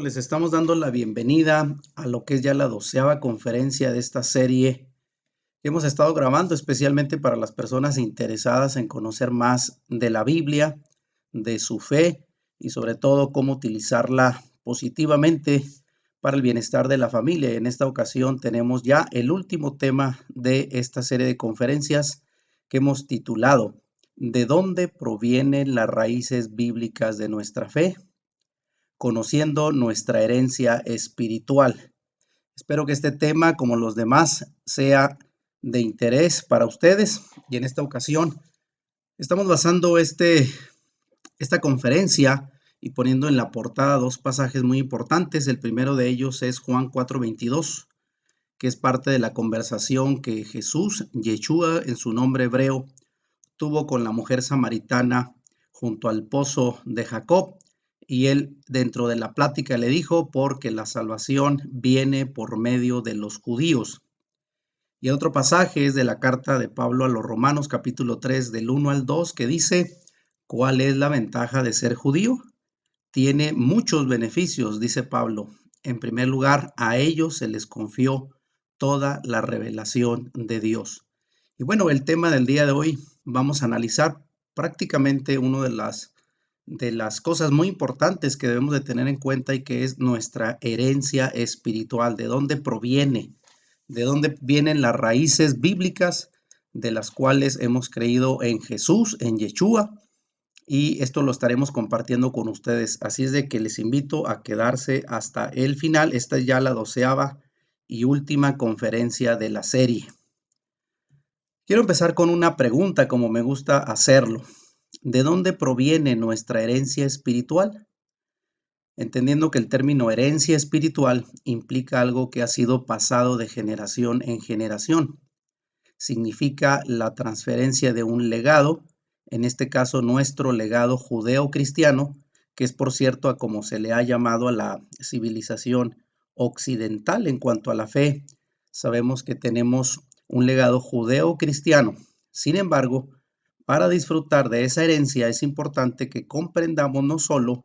les estamos dando la bienvenida a lo que es ya la 12ª conferencia de esta serie que hemos estado grabando especialmente para las personas interesadas en conocer más de la Biblia, de su fe y sobre todo cómo utilizarla positivamente para el bienestar de la familia. En esta ocasión tenemos ya el último tema de esta serie de conferencias que hemos titulado ¿De dónde provienen las raíces bíblicas de nuestra fe? Conociendo nuestra herencia espiritual. Espero que este tema, como los demás, sea de interés para ustedes. Y en esta ocasión estamos basando esta conferencia y poniendo en la portada dos pasajes muy importantes. El primero de ellos es Juan 4:22, que es parte de la conversación que Jesús, Yeshua en su nombre hebreo, tuvo con la mujer samaritana junto al pozo de Jacob. Y él dentro de la plática le dijo, porque la salvación viene por medio de los judíos. Y otro pasaje es de la carta de Pablo a los Romanos, capítulo 3, del 1 al 2, que dice, ¿cuál es la ventaja de ser judío? Tiene muchos beneficios, dice Pablo. En primer lugar, a ellos se les confió toda la revelación de Dios. Y bueno, el tema del día de hoy vamos a analizar prácticamente una de las cosas muy importantes que debemos de tener en cuenta y que es nuestra herencia espiritual, de dónde proviene, de dónde vienen las raíces bíblicas de las cuales hemos creído en Jesús, en Yeshua, y esto lo estaremos compartiendo con ustedes. Así es de que les invito a quedarse hasta el final. Esta es ya la 12ª y última conferencia de la serie. Quiero empezar con una pregunta, como me gusta hacerlo. ¿De dónde proviene nuestra herencia espiritual? Entendiendo que el término herencia espiritual implica algo que ha sido pasado de generación en generación. Significa la transferencia de un legado, en este caso nuestro legado judeo-cristiano, que es por cierto a como se le ha llamado a la civilización occidental en cuanto a la fe. Sabemos que tenemos un legado judeo-cristiano. Sin embargo, para disfrutar de esa herencia es importante que comprendamos no solo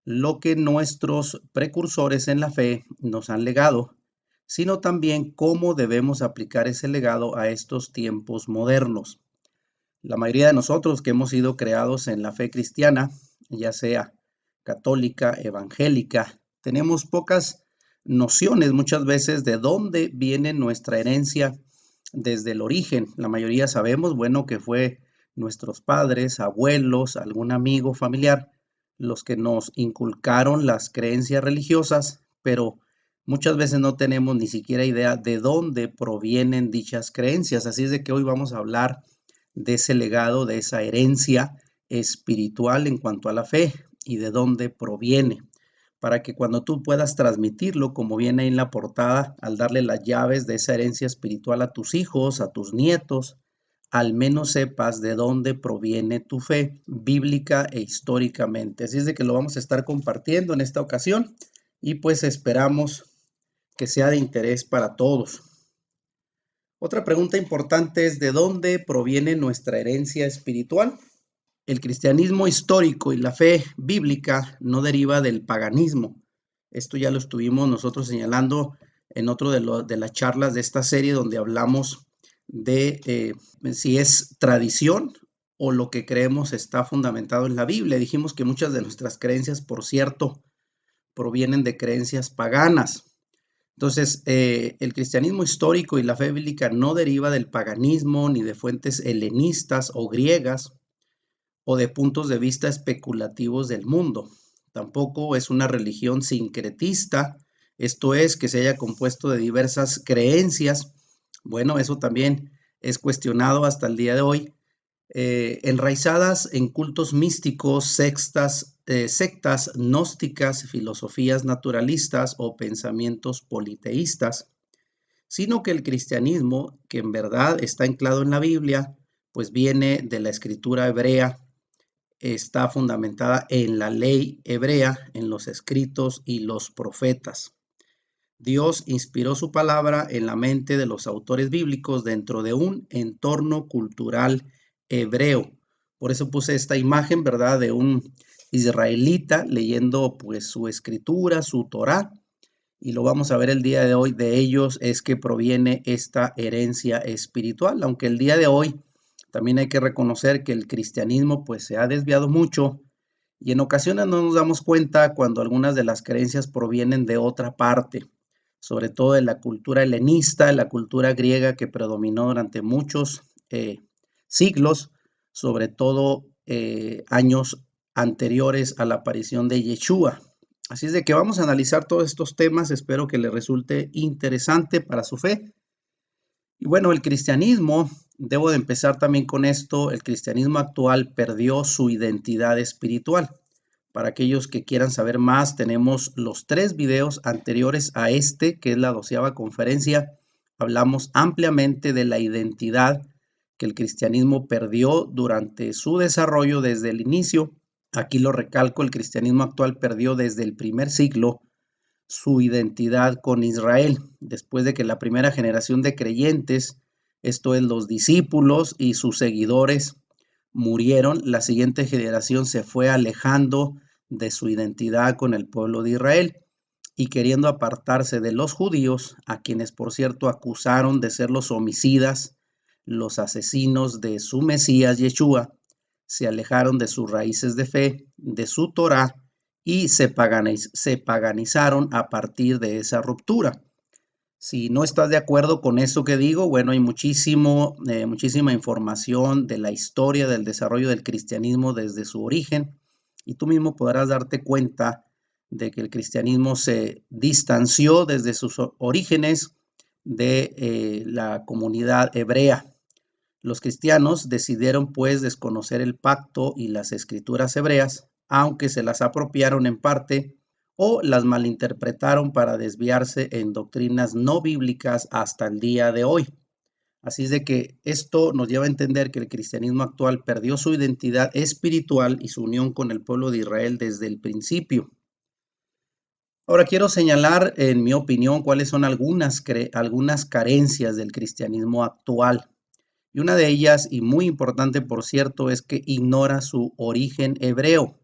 lo que nuestros precursores en la fe nos han legado, sino también cómo debemos aplicar ese legado a estos tiempos modernos. La mayoría de nosotros que hemos sido creados en la fe cristiana, ya sea católica, evangélica, tenemos pocas nociones muchas veces de dónde viene nuestra herencia desde el origen. La mayoría sabemos, bueno, que fue nuestros padres, abuelos, algún amigo familiar, los que nos inculcaron las creencias religiosas, pero muchas veces no tenemos ni siquiera idea de dónde provienen dichas creencias. Así es de que hoy vamos a hablar de ese legado, de esa herencia espiritual en cuanto a la fe y de dónde proviene, para que cuando tú puedas transmitirlo, como viene ahí en la portada, al darle las llaves de esa herencia espiritual a tus hijos, a tus nietos, al menos sepas de dónde proviene tu fe bíblica e históricamente. Así es de que lo vamos a estar compartiendo en esta ocasión y pues esperamos que sea de interés para todos. Otra pregunta importante es ¿de dónde proviene nuestra herencia espiritual? El cristianismo histórico y la fe bíblica no deriva del paganismo. Esto ya lo estuvimos nosotros señalando en otro de las charlas de esta serie donde hablamos de si es tradición o lo que creemos está fundamentado en la Biblia. Dijimos que muchas de nuestras creencias, por cierto, provienen de creencias paganas. Entonces, el cristianismo histórico y la fe bíblica no deriva del paganismo ni de fuentes helenistas o griegas o de puntos de vista especulativos del mundo. Tampoco es una religión sincretista, esto es, que se haya compuesto de diversas creencias. Bueno, eso también es cuestionado hasta el día de hoy. Enraizadas en cultos místicos, sectas gnósticas, filosofías naturalistas o pensamientos politeístas, sino que el cristianismo, que en verdad está anclado en la Biblia, pues viene de la escritura hebrea, está fundamentada en la ley hebrea, en los escritos y los profetas. Dios inspiró su palabra en la mente de los autores bíblicos dentro de un entorno cultural hebreo. Por eso puse esta imagen, ¿verdad?, de un israelita, leyendo pues su escritura, su Torá, y lo vamos a ver el día de hoy. De ellos es que proviene esta herencia espiritual, aunque el día de hoy también hay que reconocer que el cristianismo pues se ha desviado mucho y en ocasiones no nos damos cuenta cuando algunas de las creencias provienen de otra parte, sobre todo de la cultura helenista, la cultura griega que predominó durante muchos siglos, sobre todo años anteriores a la aparición de Yeshua. Así es de que vamos a analizar todos estos temas, espero que les resulte interesante para su fe. Y bueno, el cristianismo, debo de empezar también con esto, el cristianismo actual perdió su identidad espiritual. Para aquellos que quieran saber más, tenemos los 3 videos anteriores a este, que es la 12ª conferencia. Hablamos ampliamente de la identidad que el cristianismo perdió durante su desarrollo desde el inicio. Aquí lo recalco, el cristianismo actual perdió desde el primer siglo su identidad con Israel, después de que la primera generación de creyentes, esto es los discípulos y sus seguidores, murieron, la siguiente generación se fue alejando de su identidad con el pueblo de Israel y queriendo apartarse de los judíos, a quienes por cierto acusaron de ser los homicidas, los asesinos de su Mesías Yeshua, se alejaron de sus raíces de fe, de su Torá, y se paganizaron a partir de esa ruptura. Si no estás de acuerdo con eso que digo, bueno, hay muchísima información de la historia del desarrollo del cristianismo desde su origen, y tú mismo podrás darte cuenta de que el cristianismo se distanció desde sus orígenes de la comunidad hebrea. Los cristianos decidieron pues desconocer el pacto y las escrituras hebreas, aunque se las apropiaron en parte o las malinterpretaron para desviarse en doctrinas no bíblicas hasta el día de hoy. Así es de que esto nos lleva a entender que el cristianismo actual perdió su identidad espiritual y su unión con el pueblo de Israel desde el principio. Ahora quiero señalar, en mi opinión, cuáles son algunas carencias del cristianismo actual. Y una de ellas, y muy importante por cierto, es que ignora su origen hebreo.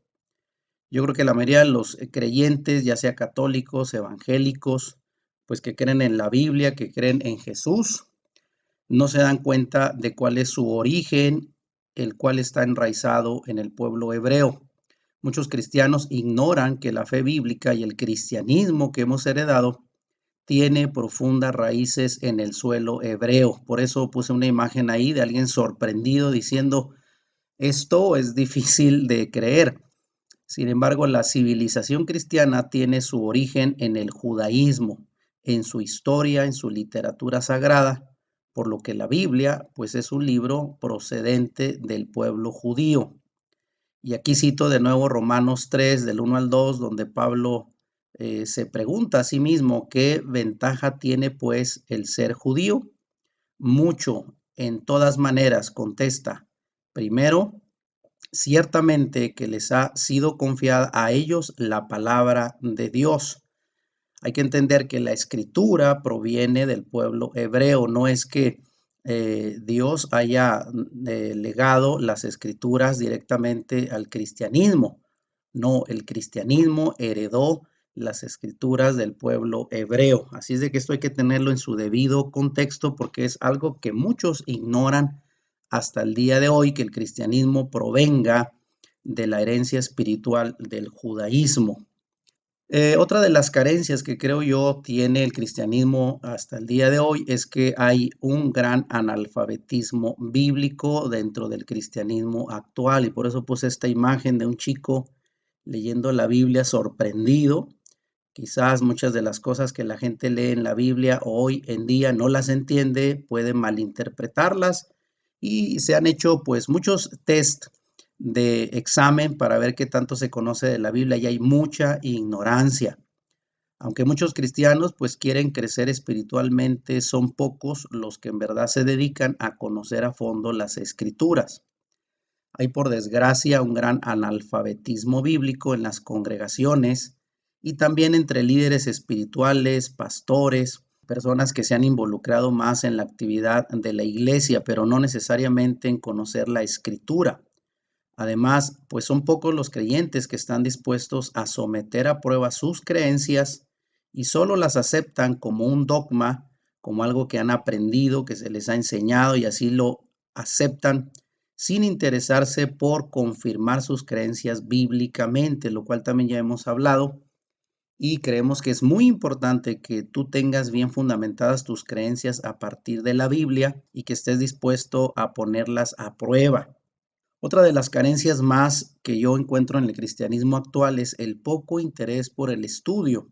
Yo creo que la mayoría de los creyentes, ya sea católicos, evangélicos, pues que creen en la Biblia, que creen en Jesús, no se dan cuenta de cuál es su origen, el cual está enraizado en el pueblo hebreo. Muchos cristianos ignoran que la fe bíblica y el cristianismo que hemos heredado tiene profundas raíces en el suelo hebreo. Por eso puse una imagen ahí de alguien sorprendido diciendo, esto es difícil de creer. Sin embargo, la civilización cristiana tiene su origen en el judaísmo, en su historia, en su literatura sagrada, por lo que la Biblia, pues es un libro procedente del pueblo judío. Y aquí cito de nuevo Romanos 3, del 1 al 2, donde Pablo se pregunta a sí mismo qué ventaja tiene pues el ser judío. Mucho, en todas maneras, contesta. Primero, ciertamente que les ha sido confiada a ellos la palabra de Dios. Hay que entender que la escritura proviene del pueblo hebreo, no es que Dios haya legado las escrituras directamente al cristianismo. No, el cristianismo heredó las escrituras del pueblo hebreo. Así es de que esto hay que tenerlo en su debido contexto porque es algo que muchos ignoran hasta el día de hoy, que el cristianismo provenga de la herencia espiritual del judaísmo. Otra de las carencias que creo yo tiene el cristianismo hasta el día de hoy es que hay un gran analfabetismo bíblico dentro del cristianismo actual y por eso puse esta imagen de un chico leyendo la Biblia sorprendido. Quizás muchas de las cosas que la gente lee en la Biblia hoy en día no las entiende, puede malinterpretarlas y se han hecho pues muchos test de examen para ver qué tanto se conoce de la Biblia y hay mucha ignorancia. Aunque muchos cristianos pues quieren crecer espiritualmente, son pocos los que en verdad se dedican a conocer a fondo las escrituras. Hay por desgracia un gran analfabetismo bíblico en las congregaciones y también entre líderes espirituales, pastores, personas que se han involucrado más en la actividad de la iglesia, pero no necesariamente en conocer la escritura. Además, pues son pocos los creyentes que están dispuestos a someter a prueba sus creencias y solo las aceptan como un dogma, como algo que han aprendido, que se les ha enseñado y así lo aceptan sin interesarse por confirmar sus creencias bíblicamente, lo cual también ya hemos hablado. Y creemos que es muy importante que tú tengas bien fundamentadas tus creencias a partir de la Biblia y que estés dispuesto a ponerlas a prueba. Otra de las carencias más que yo encuentro en el cristianismo actual es el poco interés por el estudio.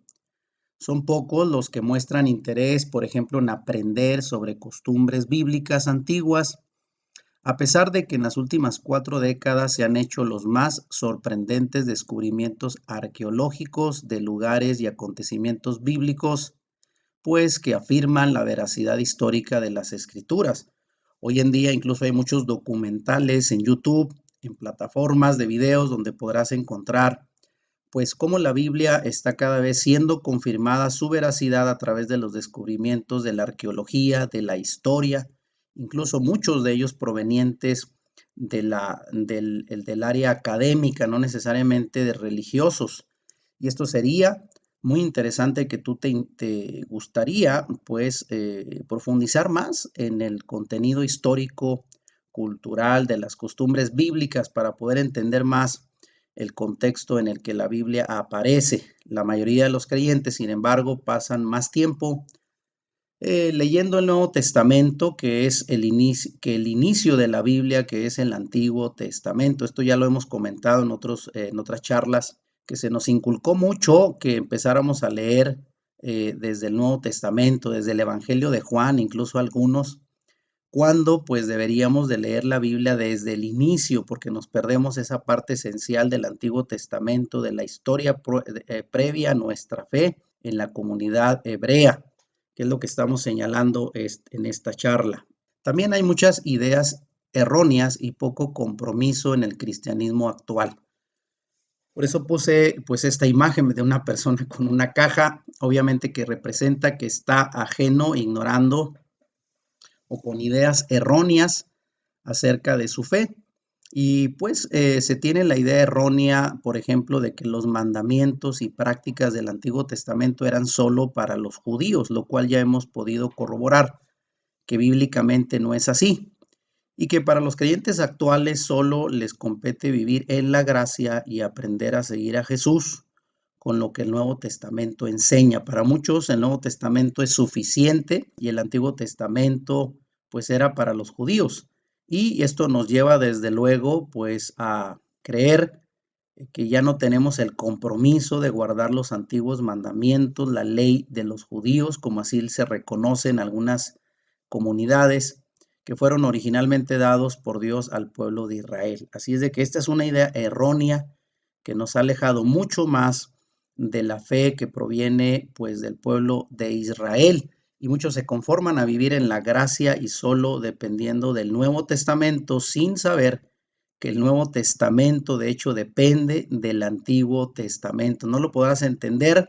Son pocos los que muestran interés, por ejemplo, en aprender sobre costumbres bíblicas antiguas, a pesar de que en las últimas 4 décadas se han hecho los más sorprendentes descubrimientos arqueológicos de lugares y acontecimientos bíblicos, pues que afirman la veracidad histórica de las escrituras. Hoy en día incluso hay muchos documentales en YouTube, en plataformas de videos donde podrás encontrar pues cómo la Biblia está cada vez siendo confirmada su veracidad a través de los descubrimientos de la arqueología, de la historia, incluso muchos de ellos provenientes del área académica, no necesariamente de religiosos. Y esto sería muy interesante que tú te gustaría pues profundizar más en el contenido histórico, cultural, de las costumbres bíblicas para poder entender más el contexto en el que la Biblia aparece. La mayoría de los creyentes, sin embargo, pasan más tiempo leyendo el Nuevo Testamento, que el inicio de la Biblia, que es el Antiguo Testamento. Esto ya lo hemos comentado en otras charlas, que se nos inculcó mucho que empezáramos a leer desde el Nuevo Testamento, desde el Evangelio de Juan, incluso algunos, cuando pues deberíamos de leer la Biblia desde el inicio, porque nos perdemos esa parte esencial del Antiguo Testamento, de la historia previa a nuestra fe en la comunidad hebrea, que es lo que estamos señalando en esta charla. También hay muchas ideas erróneas y poco compromiso en el cristianismo actual. Por eso puse pues esta imagen de una persona con una caja, obviamente que representa que está ajeno, ignorando o con ideas erróneas acerca de su fe. Y pues se tiene la idea errónea, por ejemplo, de que los mandamientos y prácticas del Antiguo Testamento eran solo para los judíos, lo cual ya hemos podido corroborar que bíblicamente no es así. Y que para los creyentes actuales solo les compete vivir en la gracia y aprender a seguir a Jesús con lo que el Nuevo Testamento enseña. Para muchos el Nuevo Testamento es suficiente y el Antiguo Testamento pues era para los judíos. Y esto nos lleva desde luego pues a creer que ya no tenemos el compromiso de guardar los antiguos mandamientos, la ley de los judíos, como así se reconoce en algunas comunidades que fueron originalmente dados por Dios al pueblo de Israel. Así es de que esta es una idea errónea que nos ha alejado mucho más de la fe que proviene pues del pueblo de Israel. Y muchos se conforman a vivir en la gracia y solo dependiendo del Nuevo Testamento sin saber que el Nuevo Testamento de hecho depende del Antiguo Testamento. No lo podrás entender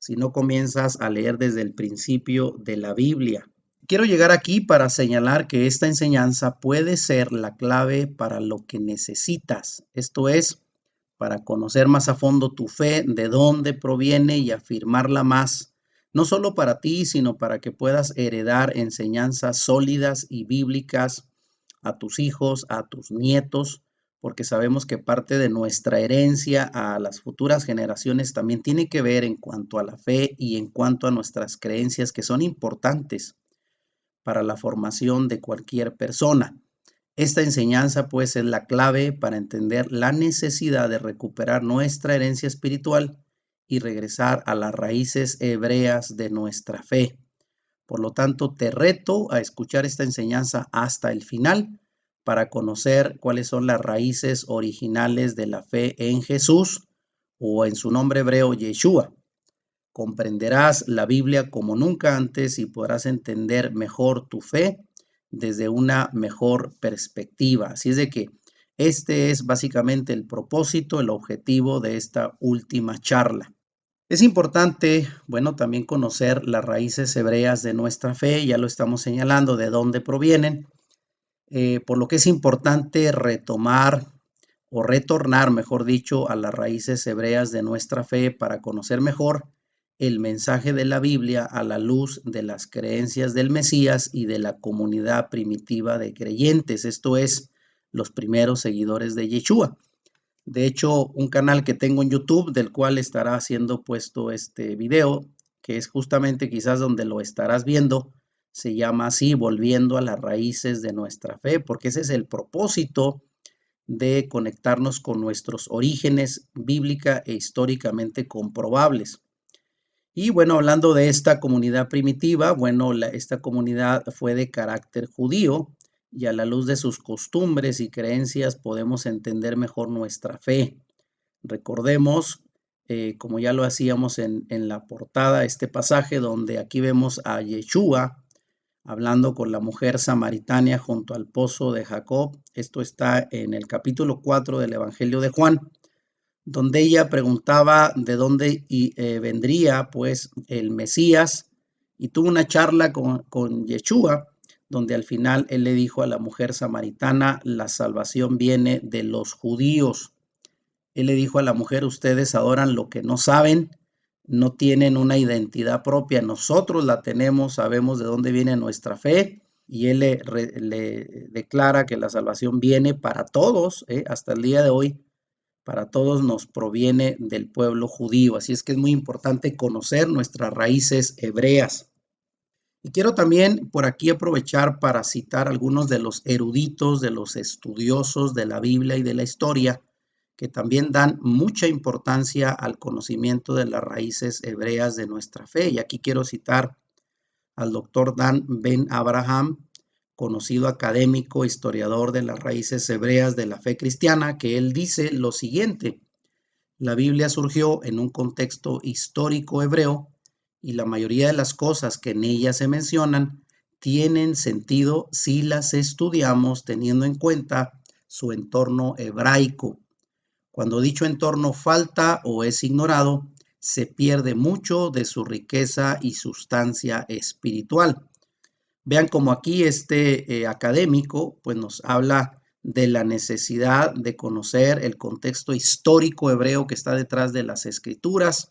si no comienzas a leer desde el principio de la Biblia. Quiero llegar aquí para señalar que esta enseñanza puede ser la clave para lo que necesitas. Esto es, para conocer más a fondo tu fe, de dónde proviene y afirmarla más, no solo para ti, sino para que puedas heredar enseñanzas sólidas y bíblicas a tus hijos, a tus nietos, porque sabemos que parte de nuestra herencia a las futuras generaciones también tiene que ver en cuanto a la fe y en cuanto a nuestras creencias que son importantes para la formación de cualquier persona. Esta enseñanza pues es la clave para entender la necesidad de recuperar nuestra herencia espiritual y regresar a las raíces hebreas de nuestra fe. Por lo tanto, te reto a escuchar esta enseñanza hasta el final para conocer cuáles son las raíces originales de la fe en Jesús o en su nombre hebreo Yeshua. Comprenderás la Biblia como nunca antes y podrás entender mejor tu fe desde una mejor perspectiva. Así es de que este es básicamente el propósito, el objetivo de esta última charla. Es importante, bueno, también conocer las raíces hebreas de nuestra fe, ya lo estamos señalando, de dónde provienen, por lo que es importante retomar o retornar, mejor dicho, a las raíces hebreas de nuestra fe para conocer mejor el mensaje de la Biblia a la luz de las creencias del Mesías y de la comunidad primitiva de creyentes, esto es, los primeros seguidores de Yeshua. De hecho, un canal que tengo en YouTube, del cual estará siendo puesto este video, que es justamente quizás donde lo estarás viendo, se llama así, Volviendo a las raíces de nuestra fe, porque ese es el propósito de conectarnos con nuestros orígenes bíblica e históricamente comprobables. Y bueno, hablando de esta comunidad primitiva, bueno, esta comunidad fue de carácter judío y a la luz de sus costumbres y creencias podemos entender mejor nuestra fe. Recordemos, como ya lo hacíamos en la portada, este pasaje donde aquí vemos a Yeshua hablando con la mujer samaritana junto al pozo de Jacob. Esto está en el capítulo 4 del Evangelio de Juan, donde ella preguntaba de dónde vendría pues el Mesías, y tuvo una charla con Yeshua, donde al final él le dijo a la mujer samaritana, la salvación viene de los judíos. Él le dijo a la mujer, ustedes adoran lo que no saben, no tienen una identidad propia, nosotros la tenemos, sabemos de dónde viene nuestra fe, y él le declara que la salvación viene para todos, hasta el día de hoy, para todos nos proviene del pueblo judío. Así es que es muy importante conocer nuestras raíces hebreas. Y quiero también por aquí aprovechar para citar algunos de los eruditos, de los estudiosos de la Biblia y de la historia, que también dan mucha importancia al conocimiento de las raíces hebreas de nuestra fe. Y aquí quiero citar al doctor Dan Ben Abraham, conocido académico, historiador de las raíces hebreas de la fe cristiana, que él dice lo siguiente: la Biblia surgió en un contexto histórico hebreo y la mayoría de las cosas que en ella se mencionan tienen sentido si las estudiamos teniendo en cuenta su entorno hebraico. Cuando dicho entorno falta o es ignorado, se pierde mucho de su riqueza y sustancia espiritual. Vean como aquí este académico pues nos habla de la necesidad de conocer el contexto histórico hebreo que está detrás de las escrituras,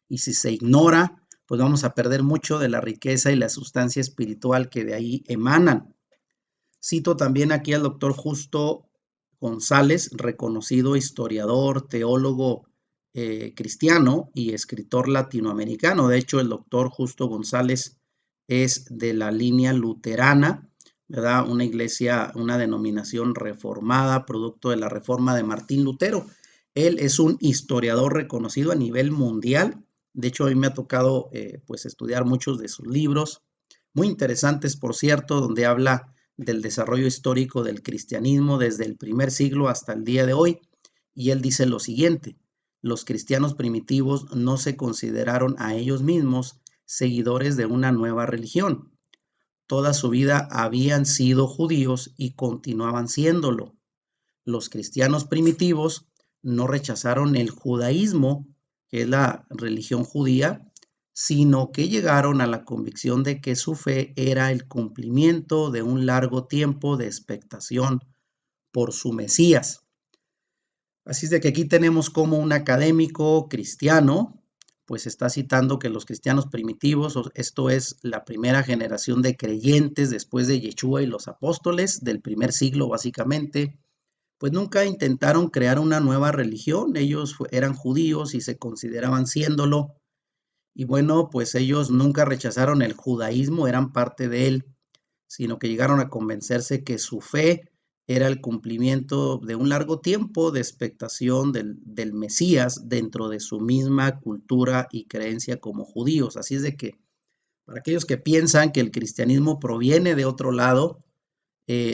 y si se ignora, pues vamos a perder mucho de la riqueza y la sustancia espiritual que de ahí emanan. Cito también aquí al doctor Justo González, reconocido historiador, teólogo cristiano y escritor latinoamericano. De hecho, el doctor Justo González es de la línea luterana, ¿verdad? Una iglesia, una denominación reformada, producto de la reforma de Martín Lutero. Él es un historiador reconocido a nivel mundial. De hecho, a mí me ha tocado pues estudiar muchos de sus libros, muy interesantes, por cierto, donde habla del desarrollo histórico del cristianismo desde el primer siglo hasta el día de hoy. Y él dice lo siguiente: los cristianos primitivos no se consideraron a ellos mismos seguidores de una nueva religión. Toda su vida habían sido judíos y continuaban siéndolo. Los cristianos primitivos no rechazaron el judaísmo, que es la religión judía, sino que llegaron a la convicción de que su fe era el cumplimiento de un largo tiempo de expectación por su Mesías. Así es de que aquí tenemos como un académico cristiano, pues está citando que los cristianos primitivos, esto es la primera generación de creyentes después de Yeshua y los apóstoles del primer siglo básicamente, pues nunca intentaron crear una nueva religión. Ellos eran judíos y se consideraban siéndolo. Y bueno, pues ellos nunca rechazaron el judaísmo, eran parte de él, sino que llegaron a convencerse que su fe era el cumplimiento de un largo tiempo de expectación del Mesías dentro de su misma cultura y creencia como judíos. Así es de que para aquellos que piensan que el cristianismo proviene de otro lado,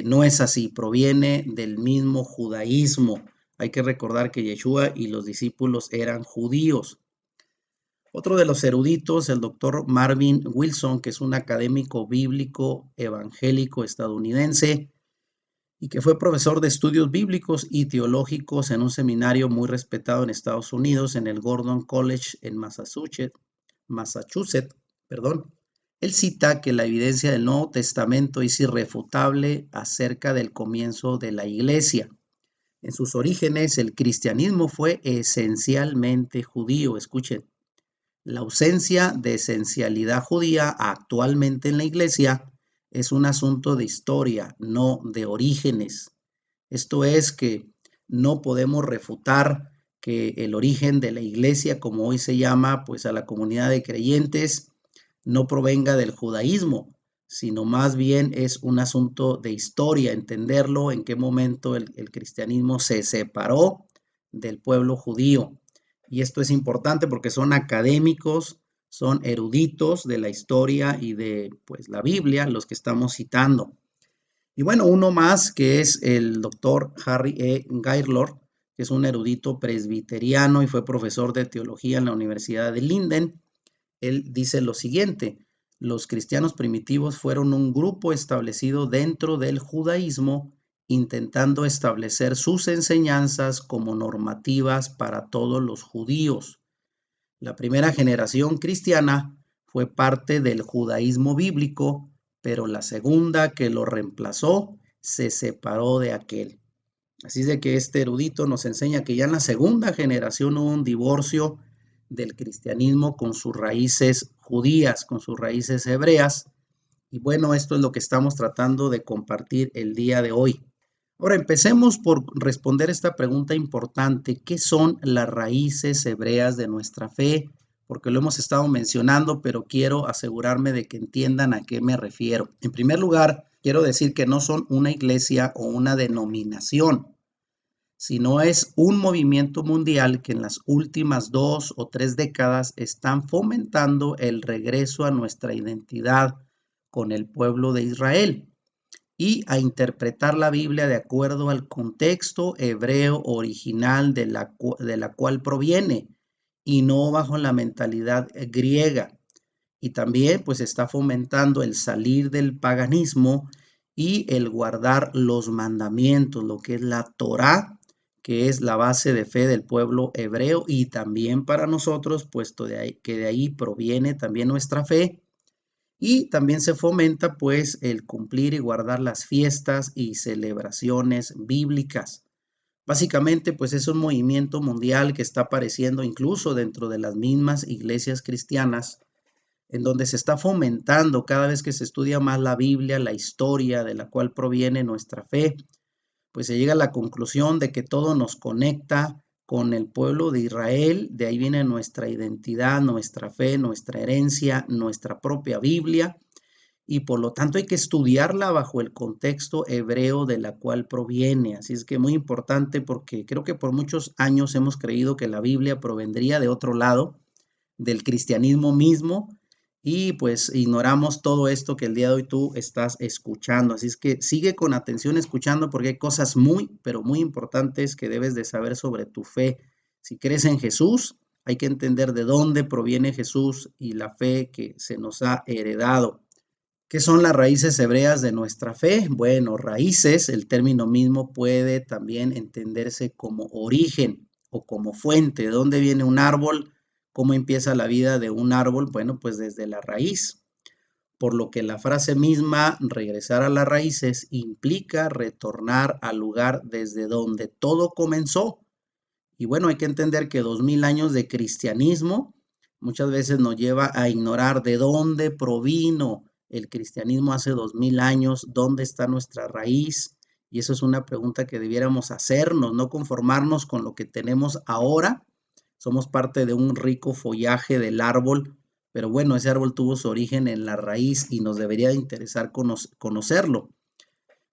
no es así, proviene del mismo judaísmo. Hay que recordar que Yeshua y los discípulos eran judíos. Otro de los eruditos, el doctor Marvin Wilson, que es un académico bíblico evangélico estadounidense y que fue profesor de estudios bíblicos y teológicos en un seminario muy respetado en Estados Unidos, en el Gordon College en Massachusetts, perdón. Él cita que la evidencia del Nuevo Testamento es irrefutable acerca del comienzo de la iglesia. En sus orígenes, el cristianismo fue esencialmente judío. Escuchen, la ausencia de esencialidad judía actualmente en la iglesia es un asunto de historia, no de orígenes. Esto es que no podemos refutar que el origen de la iglesia, como hoy se llama, pues a la comunidad de creyentes, no provenga del judaísmo, sino más bien es un asunto de historia, entenderlo, en qué momento el cristianismo se separó del pueblo judío. Y esto es importante porque son académicos, son eruditos de la historia y de pues la Biblia, los que estamos citando. Y bueno, uno más que es el doctor Harry E. Gaylord, que es un erudito presbiteriano y fue profesor de teología en la Universidad de Linden. Él dice lo siguiente: los cristianos primitivos fueron un grupo establecido dentro del judaísmo, intentando establecer sus enseñanzas como normativas para todos los judíos. La primera generación cristiana fue parte del judaísmo bíblico, pero la segunda que lo reemplazó se separó de aquel. Así de que este erudito nos enseña que ya en la segunda generación hubo un divorcio del cristianismo con sus raíces judías, con sus raíces hebreas. Y bueno, esto es lo que estamos tratando de compartir el día de hoy. Ahora empecemos por responder esta pregunta importante: ¿qué son las raíces hebreas de nuestra fe? Porque lo hemos estado mencionando, pero quiero asegurarme de que entiendan a qué me refiero. En primer lugar, quiero decir que no son una iglesia o una denominación, sino es un movimiento mundial que en las últimas 2 o 3 décadas están fomentando el regreso a nuestra identidad con el pueblo de Israel y a interpretar la Biblia de acuerdo al contexto hebreo original de la cual proviene y no bajo la mentalidad griega. Y también pues está fomentando el salir del paganismo y el guardar los mandamientos, lo que es la Torá, que es la base de fe del pueblo hebreo y también para nosotros, puesto que de ahí proviene también nuestra fe. Y también se fomenta pues el cumplir y guardar las fiestas y celebraciones bíblicas. Básicamente pues es un movimiento mundial que está apareciendo incluso dentro de las mismas iglesias cristianas, en donde se está fomentando cada vez que se estudia más la Biblia, la historia de la cual proviene nuestra fe, pues se llega a la conclusión de que todo nos conecta con el pueblo de Israel. De ahí viene nuestra identidad, nuestra fe, nuestra herencia, nuestra propia Biblia, y por lo tanto hay que estudiarla bajo el contexto hebreo de la cual proviene. Así es que muy importante, porque creo que por muchos años hemos creído que la Biblia provendría de otro lado, del cristianismo mismo, y pues ignoramos todo esto que el día de hoy tú estás escuchando. Así es que sigue con atención escuchando, porque hay cosas muy, pero muy importantes que debes de saber sobre tu fe. Si crees en Jesús, hay que entender de dónde proviene Jesús y la fe que se nos ha heredado. ¿Qué son las raíces hebreas de nuestra fe? Bueno, raíces, el término mismo puede también entenderse como origen o como fuente. ¿De dónde viene un árbol? ¿Cómo empieza la vida de un árbol? Bueno, pues desde la raíz. Por lo que la frase misma, regresar a las raíces, implica retornar al lugar desde donde todo comenzó. Y bueno, hay que entender que 2000 años de cristianismo muchas veces nos lleva a ignorar de dónde provino el cristianismo hace 2000 años, dónde está nuestra raíz. Y eso es una pregunta que debiéramos hacernos, no conformarnos con lo que tenemos ahora. Somos parte de un rico follaje del árbol, pero bueno, ese árbol tuvo su origen en la raíz y nos debería interesar conocerlo.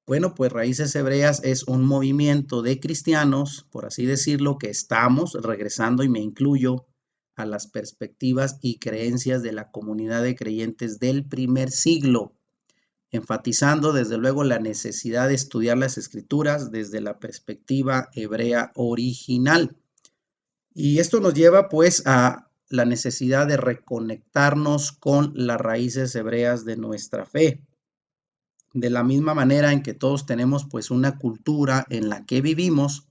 Bueno, pues Raíces Hebreas es un movimiento de cristianos, por así decirlo, que estamos regresando, y me incluyo, a las perspectivas y creencias de la comunidad de creyentes del primer siglo, enfatizando desde luego la necesidad de estudiar las escrituras desde la perspectiva hebrea original. Y esto nos lleva pues a la necesidad de reconectarnos con las raíces hebreas de nuestra fe. De la misma manera en que todos tenemos pues una cultura en la que vivimos,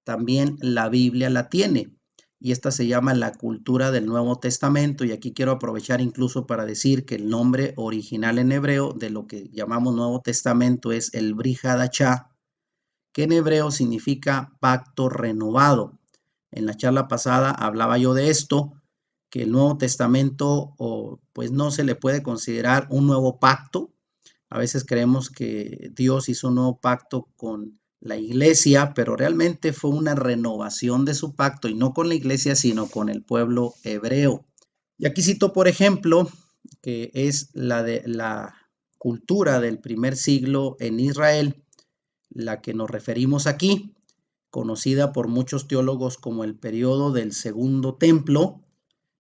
también la Biblia la tiene. Y esta se llama la cultura del Nuevo Testamento. Y aquí quiero aprovechar incluso para decir que el nombre original en hebreo de lo que llamamos Nuevo Testamento es el Brit Hadashah, que en hebreo significa pacto renovado. En la charla pasada hablaba yo de esto, que el Nuevo Testamento pues no se le puede considerar un nuevo pacto. A veces creemos que Dios hizo un nuevo pacto con la iglesia, pero realmente fue una renovación de su pacto, y no con la iglesia, sino con el pueblo hebreo. Y aquí cito, por ejemplo, que es la de la cultura del primer siglo en Israel, la que nos referimos aquí, conocida por muchos teólogos como el periodo del Segundo Templo,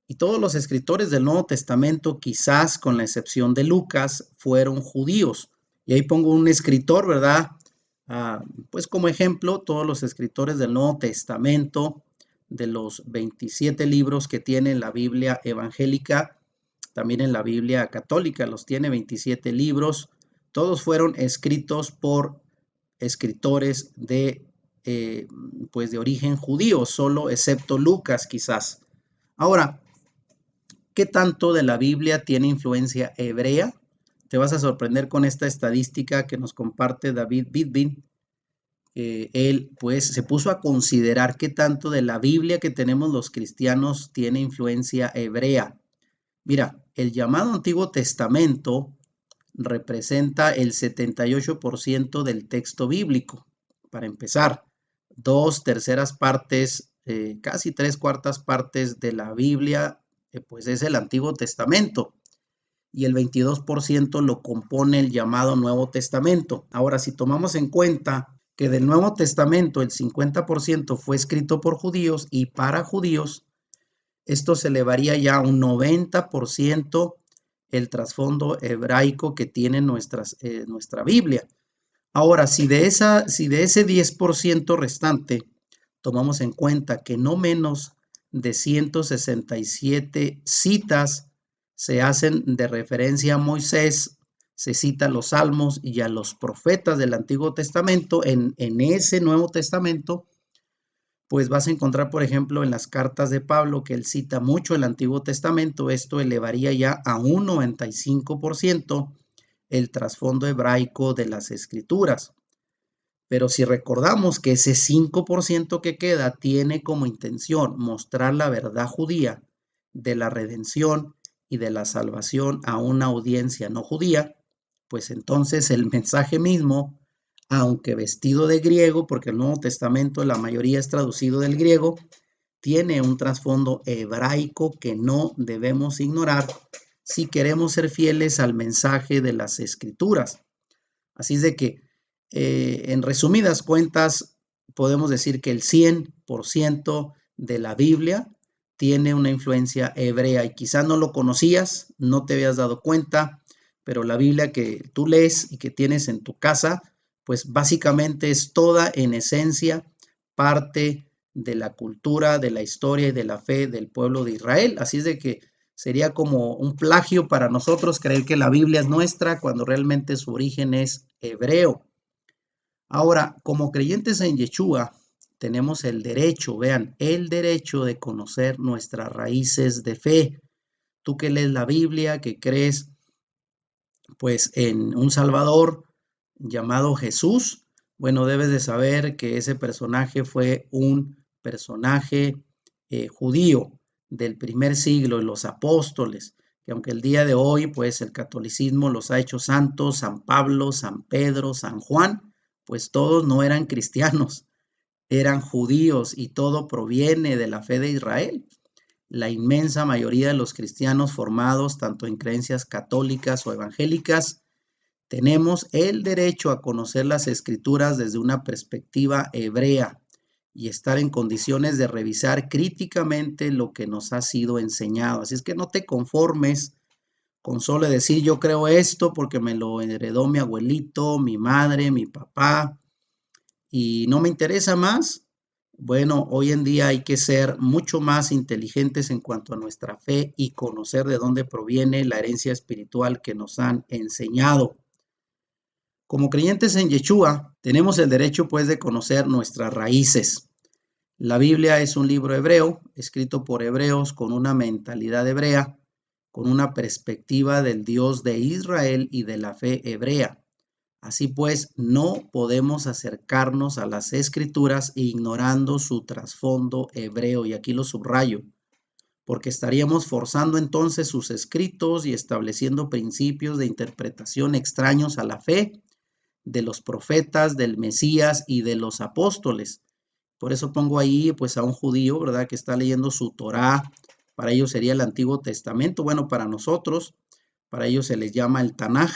y todos los escritores del Nuevo Testamento, quizás con la excepción de Lucas, fueron judíos. Y ahí pongo un escritor, ¿verdad? Pues como ejemplo, todos los escritores del Nuevo Testamento, de los 27 libros que tiene la Biblia evangélica, también en la Biblia católica los tiene 27 libros, todos fueron escritos por escritores pues de origen judío, solo excepto Lucas quizás. Ahora, ¿qué tanto de la Biblia tiene influencia hebrea? Te vas a sorprender con esta estadística que nos comparte David Bidbin. Él pues se puso a considerar qué tanto de la Biblia que tenemos los cristianos tiene influencia hebrea. Mira, el llamado Antiguo Testamento representa el 78% del texto bíblico. Para empezar, 2/3 partes, casi 3/4 partes de la Biblia, pues es el Antiguo Testamento, y el 22% lo compone el llamado Nuevo Testamento. Ahora, si tomamos en cuenta que del Nuevo Testamento el 50% fue escrito por judíos y para judíos, esto se elevaría ya a un 90% el trasfondo hebraico que tiene nuestra Biblia. Ahora, si de ese 10% restante tomamos en cuenta que no menos de 167 citas se hacen de referencia a Moisés, se citan los salmos y a los profetas del Antiguo Testamento, en ese Nuevo Testamento, pues vas a encontrar, por ejemplo, en las cartas de Pablo, que él cita mucho el Antiguo Testamento. Esto elevaría ya a un 95% el trasfondo hebraico de las escrituras. Pero si recordamos que ese 5% que queda tiene como intención mostrar la verdad judía de la redención y de la salvación a una audiencia no judía, pues entonces el mensaje mismo, aunque vestido de griego, porque el Nuevo Testamento la mayoría es traducido del griego, tiene un trasfondo hebraico que no debemos ignorar si queremos ser fieles al mensaje de las Escrituras. Así es de que, en resumidas cuentas, podemos decir que el 100% de la Biblia tiene una influencia hebrea, y quizás no lo conocías, no te habías dado cuenta, pero la Biblia que tú lees y que tienes en tu casa, pues básicamente es toda en esencia parte de la cultura, de la historia y de la fe del pueblo de Israel. Así es de que sería como un plagio para nosotros creer que la Biblia es nuestra cuando realmente su origen es hebreo. Ahora, como creyentes en Yeshua, tenemos el derecho, vean, el derecho de conocer nuestras raíces de fe. Tú que lees la Biblia, que crees pues en un Salvador llamado Jesús, bueno, debes de saber que ese personaje fue un personaje judío del primer siglo, y los apóstoles, que aunque el día de hoy pues el catolicismo los ha hecho santos, San Pablo, San Pedro, San Juan, pues todos no eran cristianos, eran judíos, y todo proviene de la fe de Israel. La inmensa mayoría de los cristianos formados tanto en creencias católicas o evangélicas tenemos el derecho a conocer las escrituras desde una perspectiva hebrea y estar en condiciones de revisar críticamente lo que nos ha sido enseñado. Así es que no te conformes con solo decir yo creo esto porque me lo heredó mi abuelito, mi madre, mi papá, y no me interesa más. Bueno, hoy en día hay que ser mucho más inteligentes en cuanto a nuestra fe y conocer de dónde proviene la herencia espiritual que nos han enseñado. Como creyentes en Yeshua, tenemos el derecho pues de conocer nuestras raíces. La Biblia es un libro hebreo, escrito por hebreos con una mentalidad hebrea, con una perspectiva del Dios de Israel y de la fe hebrea. Así pues, no podemos acercarnos a las Escrituras ignorando su trasfondo hebreo, y aquí lo subrayo, porque estaríamos forzando entonces sus escritos y estableciendo principios de interpretación extraños a la fe de los profetas, del Mesías y de los apóstoles. Por eso pongo ahí pues a un judío, ¿verdad? Que está leyendo su Torá. Para ellos sería el Antiguo Testamento. Bueno, para nosotros, para ellos se les llama el Tanaj.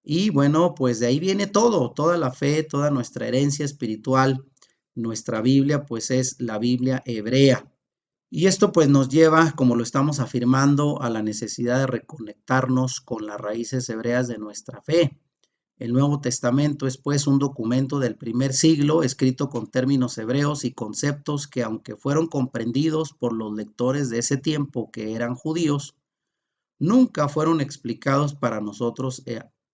Y bueno, pues de ahí viene todo, toda la fe, toda nuestra herencia espiritual. Nuestra Biblia pues es la Biblia hebrea. Y esto pues nos lleva, como lo estamos afirmando, a la necesidad de reconectarnos con las raíces hebreas de nuestra fe. El Nuevo Testamento es pues un documento del primer siglo escrito con términos hebreos y conceptos que, aunque fueron comprendidos por los lectores de ese tiempo que eran judíos, nunca fueron explicados para nosotros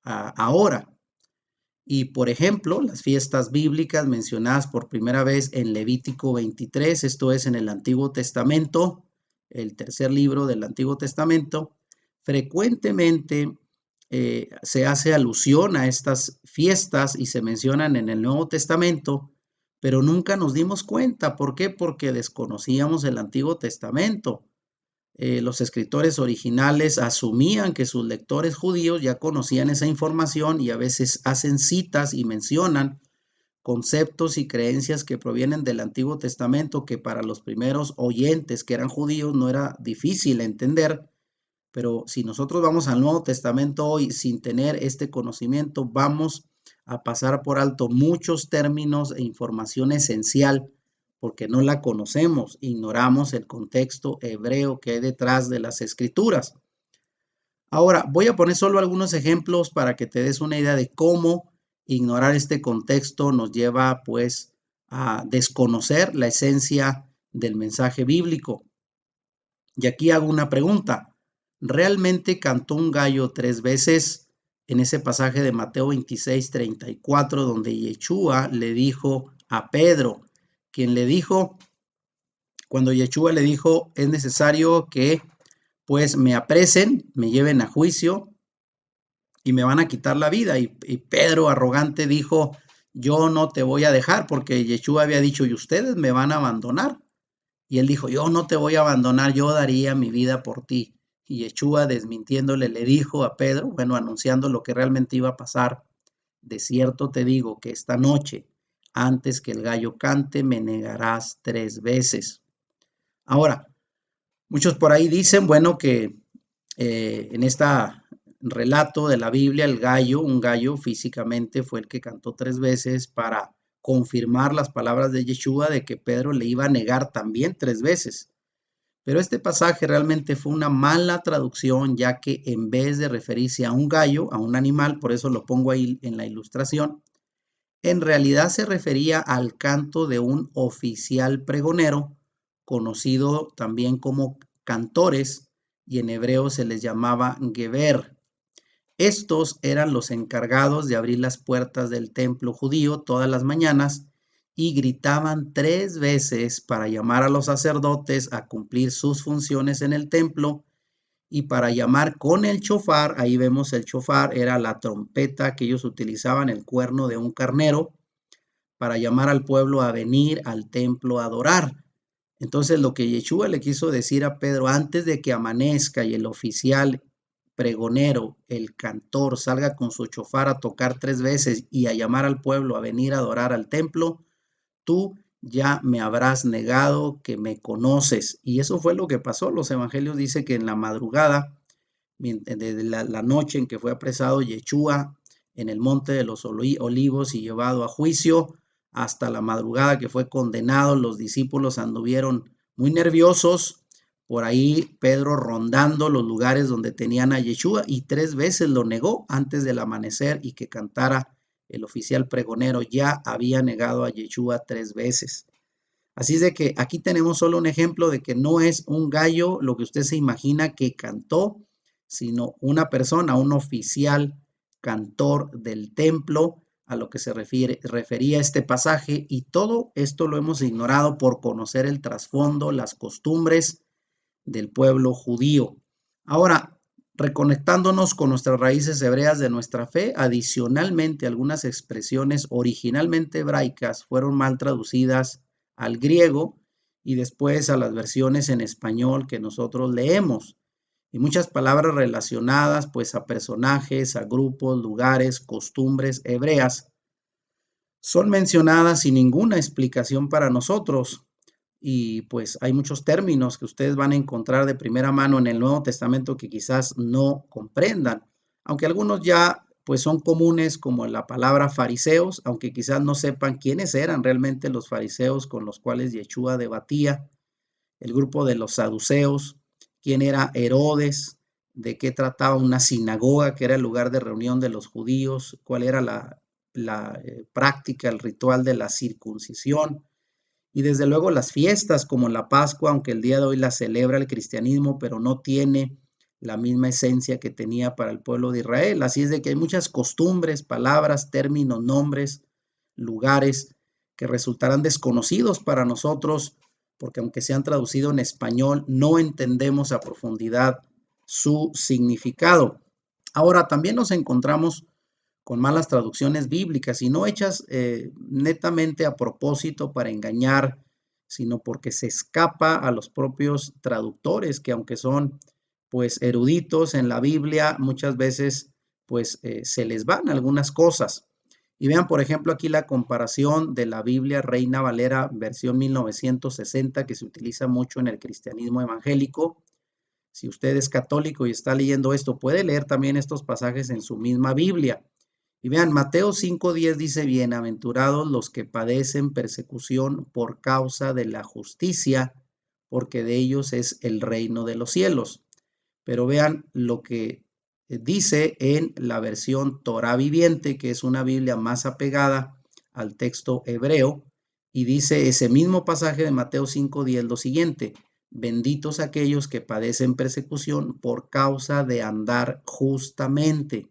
ahora. Y por ejemplo, las fiestas bíblicas mencionadas por primera vez en Levítico 23, esto es en el Antiguo Testamento, el tercer libro del Antiguo Testamento, frecuentemente se hace alusión a estas fiestas y se mencionan en el Nuevo Testamento, pero nunca nos dimos cuenta. ¿Por qué? Porque desconocíamos el Antiguo Testamento. Los escritores originales asumían que sus lectores judíos ya conocían esa información y a veces hacen citas y mencionan conceptos y creencias que provienen del Antiguo Testamento que para los primeros oyentes que eran judíos no era difícil entender, pero si nosotros vamos al Nuevo Testamento hoy sin tener este conocimiento, vamos a pasar por alto muchos términos e información esencial porque no la conocemos, ignoramos el contexto hebreo que hay detrás de las escrituras. Ahora, voy a poner solo algunos ejemplos para que te des una idea de cómo ignorar este contexto nos lleva pues a desconocer la esencia del mensaje bíblico. Y aquí hago una pregunta. ¿Realmente cantó un gallo 3 veces en ese pasaje de Mateo 26:34, donde Yeshua le dijo a Pedro, quien le dijo, cuando Yeshua le dijo, es necesario que pues me apresen, me lleven a juicio y me van a quitar la vida? Y Pedro arrogante dijo, yo no te voy a dejar, porque Yeshua había dicho, y ustedes me van a abandonar. Y él dijo, yo no te voy a abandonar, yo daría mi vida por ti. Y Yeshua, desmintiéndole, le dijo a Pedro, bueno, anunciando lo que realmente iba a pasar, de cierto te digo que esta noche, antes que el gallo cante, me negarás 3 veces. Ahora, muchos por ahí dicen, bueno, que en este relato de la Biblia, un gallo físicamente fue el que cantó 3 veces para confirmar las palabras de Yeshua de que Pedro le iba a negar también 3 veces. Pero este pasaje realmente fue una mala traducción, ya que en vez de referirse a un gallo, a un animal, por eso lo pongo ahí en la ilustración, en realidad se refería al canto de un oficial pregonero, conocido también como cantores, y en hebreo se les llamaba geber. Estos eran los encargados de abrir las puertas del templo judío todas las mañanas y gritaban 3 veces para llamar a los sacerdotes a cumplir sus funciones en el templo y para llamar con el chofar. Ahí vemos el chofar, era la trompeta que ellos utilizaban, el cuerno de un carnero, para llamar al pueblo a venir al templo a adorar. Entonces lo que Yeshua le quiso decir a Pedro, antes de que amanezca y el oficial pregonero, el cantor, salga con su chofar a tocar 3 veces y a llamar al pueblo a venir a adorar al templo, tú ya me habrás negado que me conoces. Y eso fue lo que pasó. Los evangelios dicen que en la madrugada, desde la noche en que fue apresado Yeshua en el monte de los olivos y llevado a juicio, hasta la madrugada que fue condenado, los discípulos anduvieron muy nerviosos por ahí, Pedro rondando los lugares donde tenían a Yeshua, y 3 veces lo negó antes del amanecer y que cantara el oficial pregonero. Ya había negado a Yeshua 3 veces. Así es de que aquí tenemos solo un ejemplo de que no es un gallo lo que usted se imagina que cantó, sino una persona, un oficial cantor del templo, a lo que se refería este pasaje, y todo esto lo hemos ignorado por conocer el trasfondo, las costumbres del pueblo judío. Ahora, reconectándonos con nuestras raíces hebreas de nuestra fe. Adicionalmente, algunas expresiones originalmente hebraicas fueron mal traducidas al griego y después a las versiones en español que nosotros leemos. Y muchas palabras relacionadas pues a personajes, a grupos, lugares, costumbres hebreas son mencionadas sin ninguna explicación para nosotros. Y pues hay muchos términos que ustedes van a encontrar de primera mano en el Nuevo Testamento que quizás no comprendan, aunque algunos ya pues son comunes, como la palabra fariseos, aunque quizás no sepan quiénes eran realmente los fariseos con los cuales Yeshua debatía, el grupo de los saduceos, quién era Herodes, de qué trataba una sinagoga, que era el lugar de reunión de los judíos, cuál era la práctica, el ritual de la circuncisión, y desde luego las fiestas como la Pascua, aunque el día de hoy la celebra el cristianismo, pero no tiene la misma esencia que tenía para el pueblo de Israel. Así es de que hay muchas costumbres, palabras, términos, nombres, lugares que resultarán desconocidos para nosotros, porque aunque se han traducido en español, no entendemos a profundidad su significado. Ahora, también nos encontramos con malas traducciones bíblicas y no hechas netamente a propósito para engañar, sino porque se escapa a los propios traductores, que aunque son pues eruditos en la Biblia, muchas veces pues se les van algunas cosas. Y vean, por ejemplo, aquí la comparación de la Biblia Reina Valera versión 1960, que se utiliza mucho en el cristianismo evangélico. Si usted es católico y está leyendo esto, puede leer también estos pasajes en su misma Biblia. Y vean, Mateo 5:10 dice, bienaventurados los que padecen persecución por causa de la justicia, porque de ellos es el reino de los cielos. Pero vean lo que dice en la versión Torá viviente, que es una Biblia más apegada al texto hebreo, y dice ese mismo pasaje de Mateo 5:10 lo siguiente, benditos aquellos que padecen persecución por causa de andar justamente.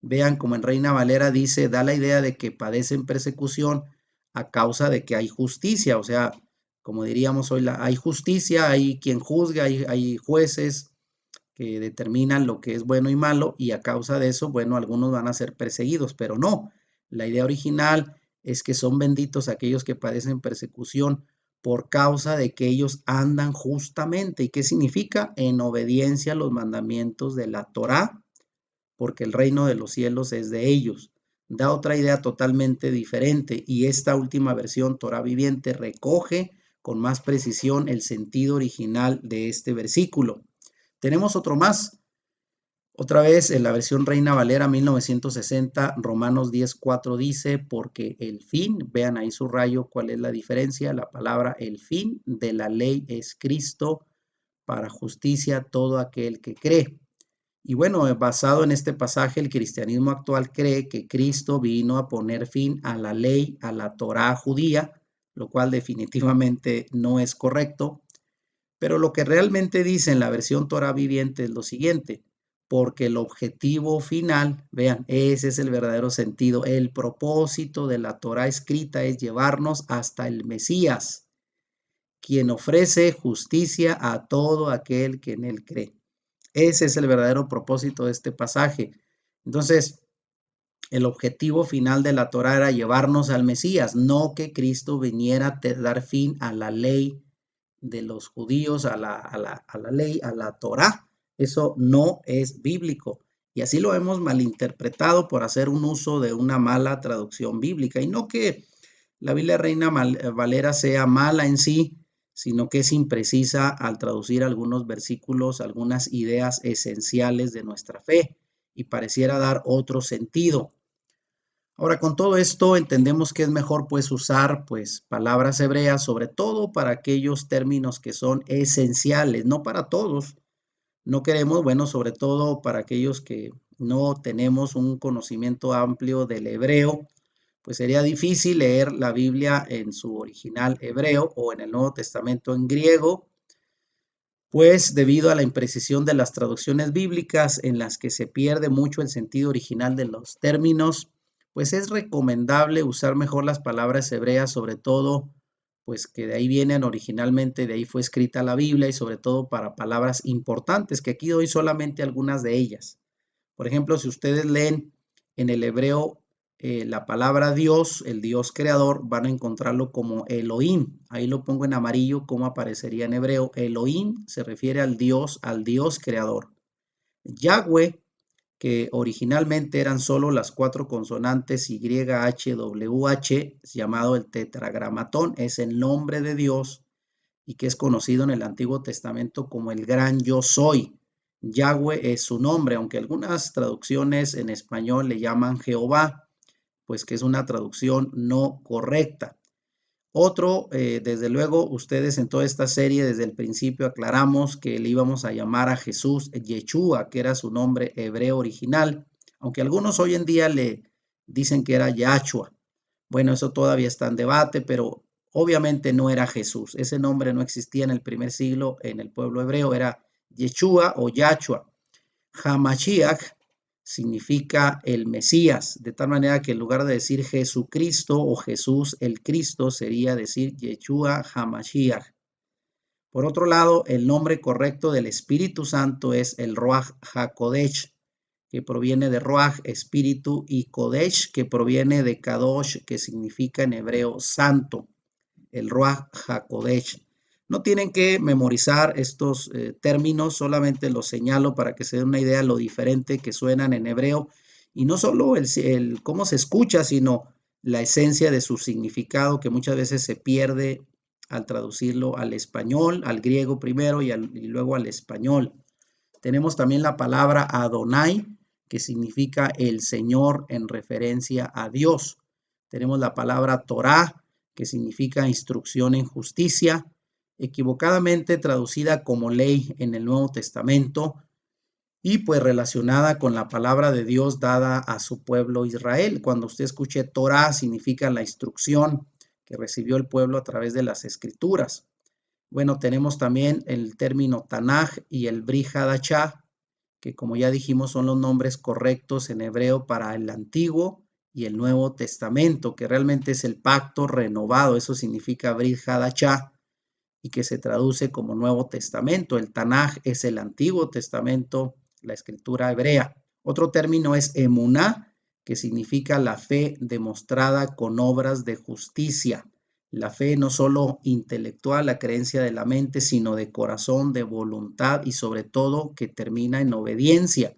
Vean como en Reina Valera dice, da la idea de que padecen persecución a causa de que hay justicia, o sea, como diríamos hoy, hay justicia, hay quien juzga, hay jueces que determinan lo que es bueno y malo y a causa de eso, bueno, algunos van a ser perseguidos, pero no, la idea original es que son benditos aquellos que padecen persecución por causa de que ellos andan justamente. ¿Y qué significa? En obediencia a los mandamientos de la Torá, porque el reino de los cielos es de ellos. Da otra idea totalmente diferente y esta última versión, Torá viviente, recoge con más precisión el sentido original de este versículo. Tenemos otro más. Otra vez en la versión Reina Valera 1960, Romanos 10:4 dice, porque el fin, vean ahí su rayo, cuál es la diferencia, la palabra el fin de la ley es Cristo para justicia todo aquel que cree. Y bueno, basado en este pasaje, el cristianismo actual cree que Cristo vino a poner fin a la ley, a la Torá judía, lo cual definitivamente no es correcto. Pero lo que realmente dice en la versión Torá viviente es lo siguiente, porque el objetivo final, vean, ese es el verdadero sentido, el propósito de la Torá escrita es llevarnos hasta el Mesías, quien ofrece justicia a todo aquel que en él cree. Ese es el verdadero propósito de este pasaje. Entonces, el objetivo final de la Torá era llevarnos al Mesías, no que Cristo viniera a dar fin a la ley de los judíos, a la ley, a la Torá. Eso no es bíblico. Y así lo hemos malinterpretado por hacer un uso de una mala traducción bíblica. Y no que la Biblia Reina Valera sea mala en sí, sino que es imprecisa al traducir algunos versículos, algunas ideas esenciales de nuestra fe y pareciera dar otro sentido. Ahora, con todo esto entendemos que es mejor pues usar pues palabras hebreas, sobre todo para aquellos términos que son esenciales, no para todos. No queremos, bueno, sobre todo para aquellos que no tenemos un conocimiento amplio del hebreo, pues sería difícil leer la Biblia en su original hebreo o en el Nuevo Testamento en griego, pues debido a la imprecisión de las traducciones bíblicas en las que se pierde mucho el sentido original de los términos, pues es recomendable usar mejor las palabras hebreas, sobre todo pues que de ahí vienen originalmente, de ahí fue escrita la Biblia y sobre todo para palabras importantes, que aquí doy solamente algunas de ellas. Por ejemplo, si ustedes leen en el hebreo la palabra Dios, el Dios creador, van a encontrarlo como Elohim. Ahí lo pongo en amarillo, como aparecería en hebreo. Elohim se refiere al Dios creador. Yahweh, que originalmente eran solo las 4 consonantes YHWH, llamado el tetragramatón, es el nombre de Dios y que es conocido en el Antiguo Testamento como el gran yo soy. Yahweh es su nombre, aunque algunas traducciones en español le llaman Jehová, pues que es una traducción no correcta. Otro, desde luego, ustedes en toda esta serie desde el principio aclaramos que le íbamos a llamar a Jesús Yeshua, que era su nombre hebreo original, aunque algunos hoy en día le dicen que era Yahshua. Bueno, eso todavía está en debate, pero obviamente no era Jesús. Ese nombre no existía en el primer siglo en el pueblo hebreo, era Yeshua o Yahshua. Hamashiach significa el Mesías, de tal manera que en lugar de decir Jesucristo o Jesús el Cristo, sería decir Yeshua Hamashiach. Por otro lado, el nombre correcto del Espíritu Santo es el Ruach HaKodesh, que proviene de Ruach, espíritu, y Kodesh, que proviene de Kadosh, que significa en hebreo santo, el Ruach HaKodesh. No tienen que memorizar estos términos, solamente los señalo para que se den una idea de lo diferente que suenan en hebreo, y no solo el cómo se escucha, sino la esencia de su significado, que muchas veces se pierde al traducirlo al español, al griego primero y luego al español. Tenemos también la palabra Adonai, que significa el Señor en referencia a Dios. Tenemos la palabra Torah, que significa instrucción en justicia, equivocadamente traducida como ley en el Nuevo Testamento y pues relacionada con la palabra de Dios dada a su pueblo Israel. Cuando usted escuche Torah, significa la instrucción que recibió el pueblo a través de las escrituras. Bueno, tenemos también el término Tanaj y el Brit Hadashah, que como ya dijimos son los nombres correctos en hebreo para el Antiguo y el Nuevo Testamento, que realmente es el pacto renovado, eso significa Brit Hadashah, y que se traduce como Nuevo Testamento. El Tanaj es el Antiguo Testamento, la escritura hebrea. Otro término es emuná, que significa la fe demostrada con obras de justicia. La fe no solo intelectual, la creencia de la mente, sino de corazón, de voluntad y sobre todo que termina en obediencia.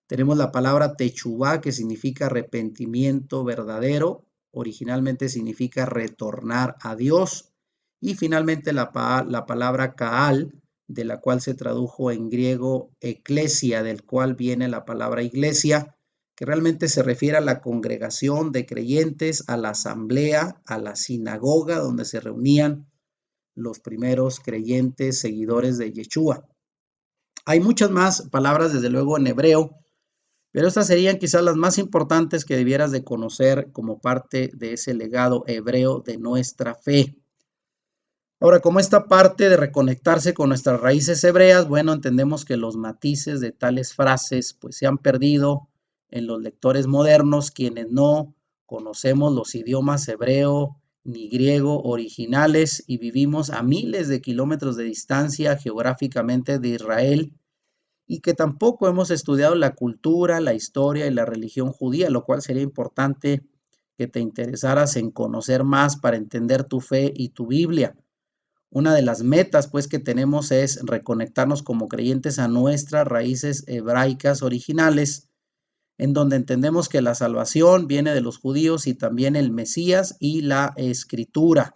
Tenemos la palabra techubá, que significa arrepentimiento verdadero. Originalmente significa retornar a Dios. Y finalmente la palabra kaal, de la cual se tradujo en griego eclesia, del cual viene la palabra iglesia, que realmente se refiere a la congregación de creyentes, a la asamblea, a la sinagoga donde se reunían los primeros creyentes seguidores de Yeshua. Hay muchas más palabras, desde luego, en hebreo, pero estas serían quizás las más importantes que debieras de conocer como parte de ese legado hebreo de nuestra fe. Ahora, como esta parte de reconectarse con nuestras raíces hebreas, bueno, entendemos que los matices de tales frases pues se han perdido en los lectores modernos, quienes no conocemos los idiomas hebreo ni griego originales y vivimos a miles de kilómetros de distancia geográficamente de Israel y que tampoco hemos estudiado la cultura, la historia y la religión judía, lo cual sería importante que te interesaras en conocer más para entender tu fe y tu Biblia. Una de las metas, pues, que tenemos es reconectarnos como creyentes a nuestras raíces hebraicas originales, en donde entendemos que la salvación viene de los judíos y también el Mesías y la Escritura.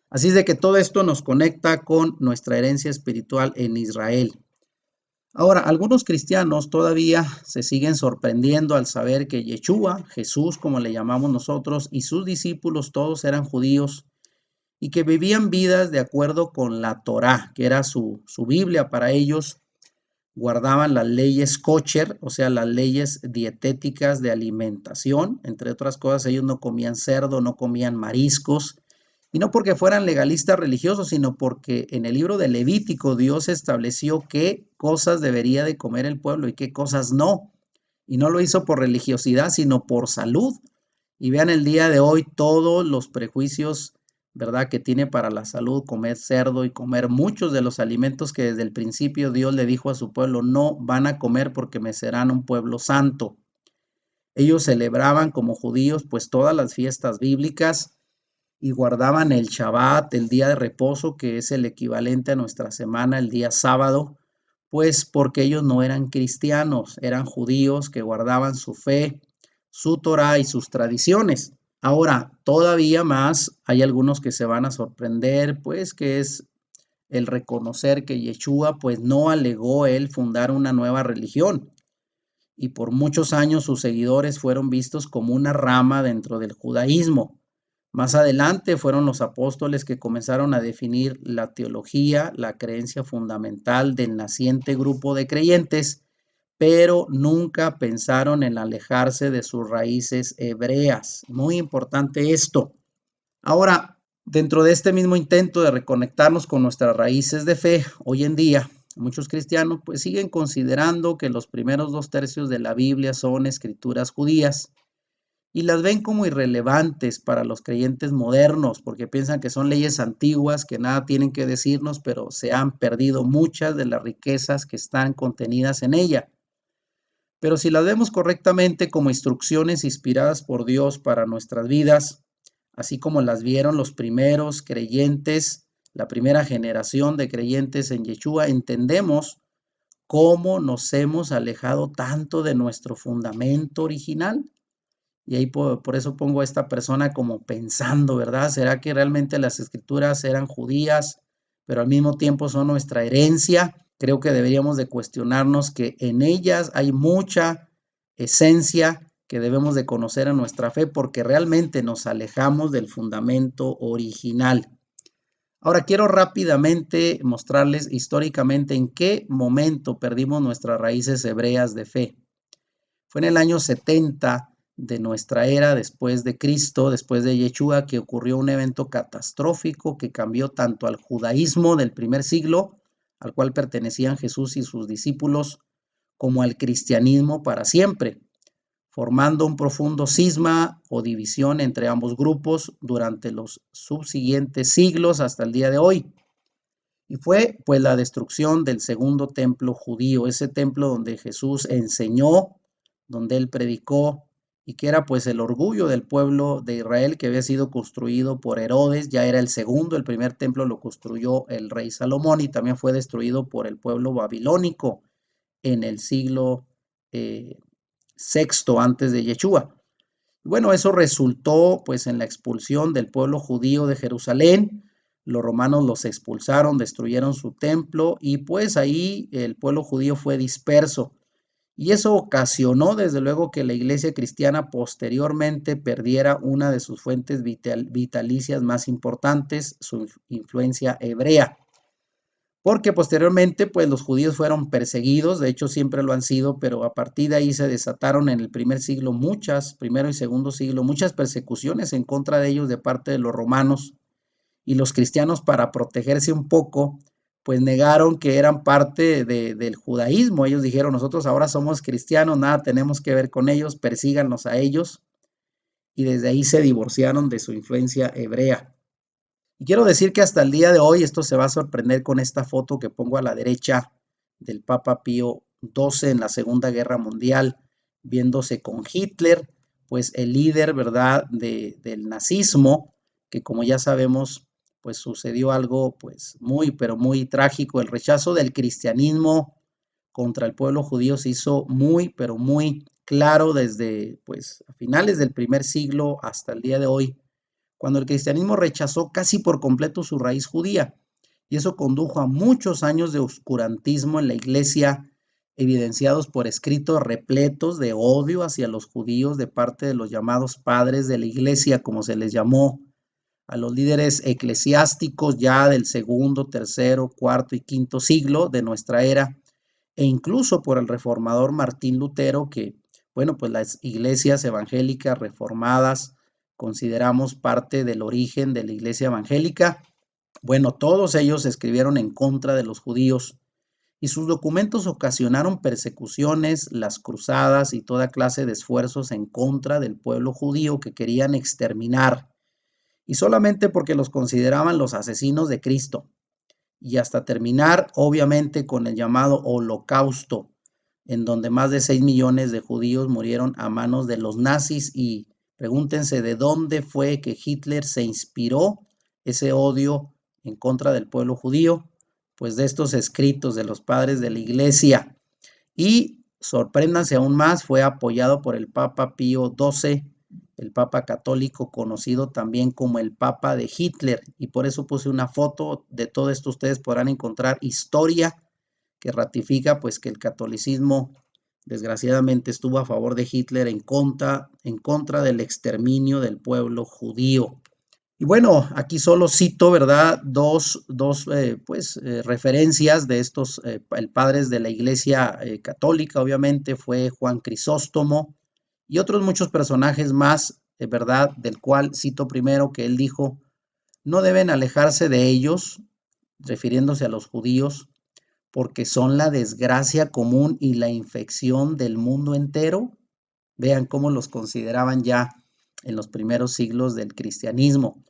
Así es de que todo esto nos conecta con nuestra herencia espiritual en Israel. Ahora, algunos cristianos todavía se siguen sorprendiendo al saber que Yeshua, Jesús, como le llamamos nosotros, y sus discípulos todos eran judíos y que vivían vidas de acuerdo con la Torá, que era su Biblia para ellos. Guardaban las leyes kosher, o sea, las leyes dietéticas de alimentación. Entre otras cosas, ellos no comían cerdo, no comían mariscos, y no porque fueran legalistas religiosos, sino porque en el libro de Levítico Dios estableció qué cosas debería de comer el pueblo y qué cosas no. Y no lo hizo por religiosidad, sino por salud. Y vean el día de hoy todos los prejuicios ¿verdad? Que tiene para la salud comer cerdo y comer muchos de los alimentos que desde el principio Dios le dijo a su pueblo, no van a comer porque me serán un pueblo santo. Ellos celebraban como judíos pues todas las fiestas bíblicas y guardaban el Shabbat, el día de reposo, que es el equivalente a nuestra semana, el día sábado, pues porque ellos no eran cristianos, eran judíos que guardaban su fe, su Torah y sus tradiciones. Ahora, todavía más, hay algunos que se van a sorprender, pues que es el reconocer que Yeshua pues no alegó él fundar una nueva religión y por muchos años sus seguidores fueron vistos como una rama dentro del judaísmo. Más adelante fueron los apóstoles que comenzaron a definir la teología, la creencia fundamental del naciente grupo de creyentes, pero nunca pensaron en alejarse de sus raíces hebreas. Muy importante esto. Ahora, dentro de este mismo intento de reconectarnos con nuestras raíces de fe, hoy en día muchos cristianos pues siguen considerando que los primeros 2/3 de la Biblia son escrituras judías y las ven como irrelevantes para los creyentes modernos porque piensan que son leyes antiguas que nada tienen que decirnos, pero se han perdido muchas de las riquezas que están contenidas en ella. Pero si las vemos correctamente como instrucciones inspiradas por Dios para nuestras vidas, así como las vieron los primeros creyentes, la primera generación de creyentes en Yeshua, entendemos cómo nos hemos alejado tanto de nuestro fundamento original. Y ahí por eso pongo a esta persona como pensando, ¿verdad? ¿Será que realmente las escrituras eran judías, pero al mismo tiempo son nuestra herencia? Creo que deberíamos de cuestionarnos que en ellas hay mucha esencia que debemos de conocer en nuestra fe porque realmente nos alejamos del fundamento original. Ahora quiero rápidamente mostrarles históricamente en qué momento perdimos nuestras raíces hebreas de fe. Fue en el año 70 de nuestra era después de Cristo, después de Yeshua, que ocurrió un evento catastrófico que cambió tanto al judaísmo del primer siglo, al cual pertenecían Jesús y sus discípulos, como al cristianismo para siempre, formando un profundo cisma o división entre ambos grupos durante los subsiguientes siglos hasta el día de hoy. Y fue pues la destrucción del segundo templo judío, ese templo donde Jesús enseñó, donde él predicó y que era pues el orgullo del pueblo de Israel que había sido construido por Herodes, ya era el segundo, el primer templo lo construyó el rey Salomón y también fue destruido por el pueblo babilónico en el siglo sexto antes de Yeshua. Bueno, eso resultó pues en la expulsión del pueblo judío de Jerusalén. Los romanos los expulsaron, destruyeron su templo y pues ahí el pueblo judío fue disperso. Y eso ocasionó desde luego que la iglesia cristiana posteriormente perdiera una de sus fuentes vitalicias más importantes, su influencia hebrea. Porque posteriormente, pues los judíos fueron perseguidos, de hecho siempre lo han sido, pero a partir de ahí se desataron en el primer siglo primero y segundo siglo, muchas persecuciones en contra de ellos de parte de los romanos y los cristianos para protegerse un poco, pues negaron que eran parte del judaísmo. Ellos dijeron, nosotros ahora somos cristianos, nada tenemos que ver con ellos, persíganos a ellos y desde ahí se divorciaron de su influencia hebrea. Y quiero decir que hasta el día de hoy, esto se va a sorprender con esta foto que pongo a la derecha del Papa Pío XII en la Segunda Guerra Mundial, viéndose con Hitler, pues el líder, ¿verdad?, del nazismo, que como ya sabemos, pues sucedió algo pues muy, pero muy trágico. El rechazo del cristianismo contra el pueblo judío se hizo muy, pero muy claro desde pues a finales del primer siglo hasta el día de hoy cuando el cristianismo rechazó casi por completo su raíz judía. Y eso condujo a muchos años de oscurantismo en la iglesia, evidenciados por escritos repletos de odio hacia los judíos de parte de los llamados padres de la iglesia, como se les llamó a los líderes eclesiásticos ya del segundo, tercero, cuarto y quinto siglo de nuestra era, e incluso por el reformador Martín Lutero, que, bueno, pues las iglesias evangélicas reformadas consideramos parte del origen de la iglesia evangélica. Bueno, todos ellos escribieron en contra de los judíos y sus documentos ocasionaron persecuciones, las cruzadas y toda clase de esfuerzos en contra del pueblo judío que querían exterminar. y solamente porque los consideraban los asesinos de Cristo, y hasta terminar obviamente con el llamado Holocausto, en donde más de 6 millones de judíos murieron a manos de los nazis. Y pregúntense de dónde fue que Hitler se inspiró ese odio en contra del pueblo judío, pues de estos escritos de los padres de la iglesia. Y sorpréndanse aún más, fue apoyado por el Papa Pío XII, el Papa católico conocido también como el Papa de Hitler. Y por eso puse una foto de todo esto. Ustedes podrán encontrar historia que ratifica pues que el catolicismo desgraciadamente estuvo a favor de Hitler en contra del exterminio del pueblo judío. Y bueno, aquí solo cito, ¿verdad? Dos referencias de estos el padres de la Iglesia católica, obviamente, fue Juan Crisóstomo y otros muchos personajes más, ¿verdad? Del cual cito primero que él dijo, no deben alejarse de ellos, refiriéndose a los judíos, porque son la desgracia común y la infección del mundo entero. Vean cómo los consideraban ya en los primeros siglos del cristianismo.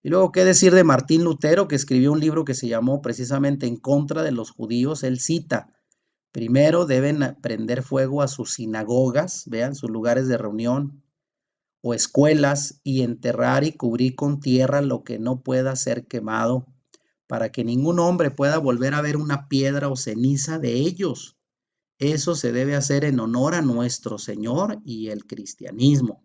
Y luego, ¿qué decir de Martín Lutero, que escribió un libro que se llamó precisamente En contra de los judíos? Él cita, primero deben prender fuego a sus sinagogas, vean, sus lugares de reunión o escuelas, y enterrar y cubrir con tierra lo que no pueda ser quemado, para que ningún hombre pueda volver a ver una piedra o ceniza de ellos. Eso se debe hacer en honor a nuestro Señor y el cristianismo.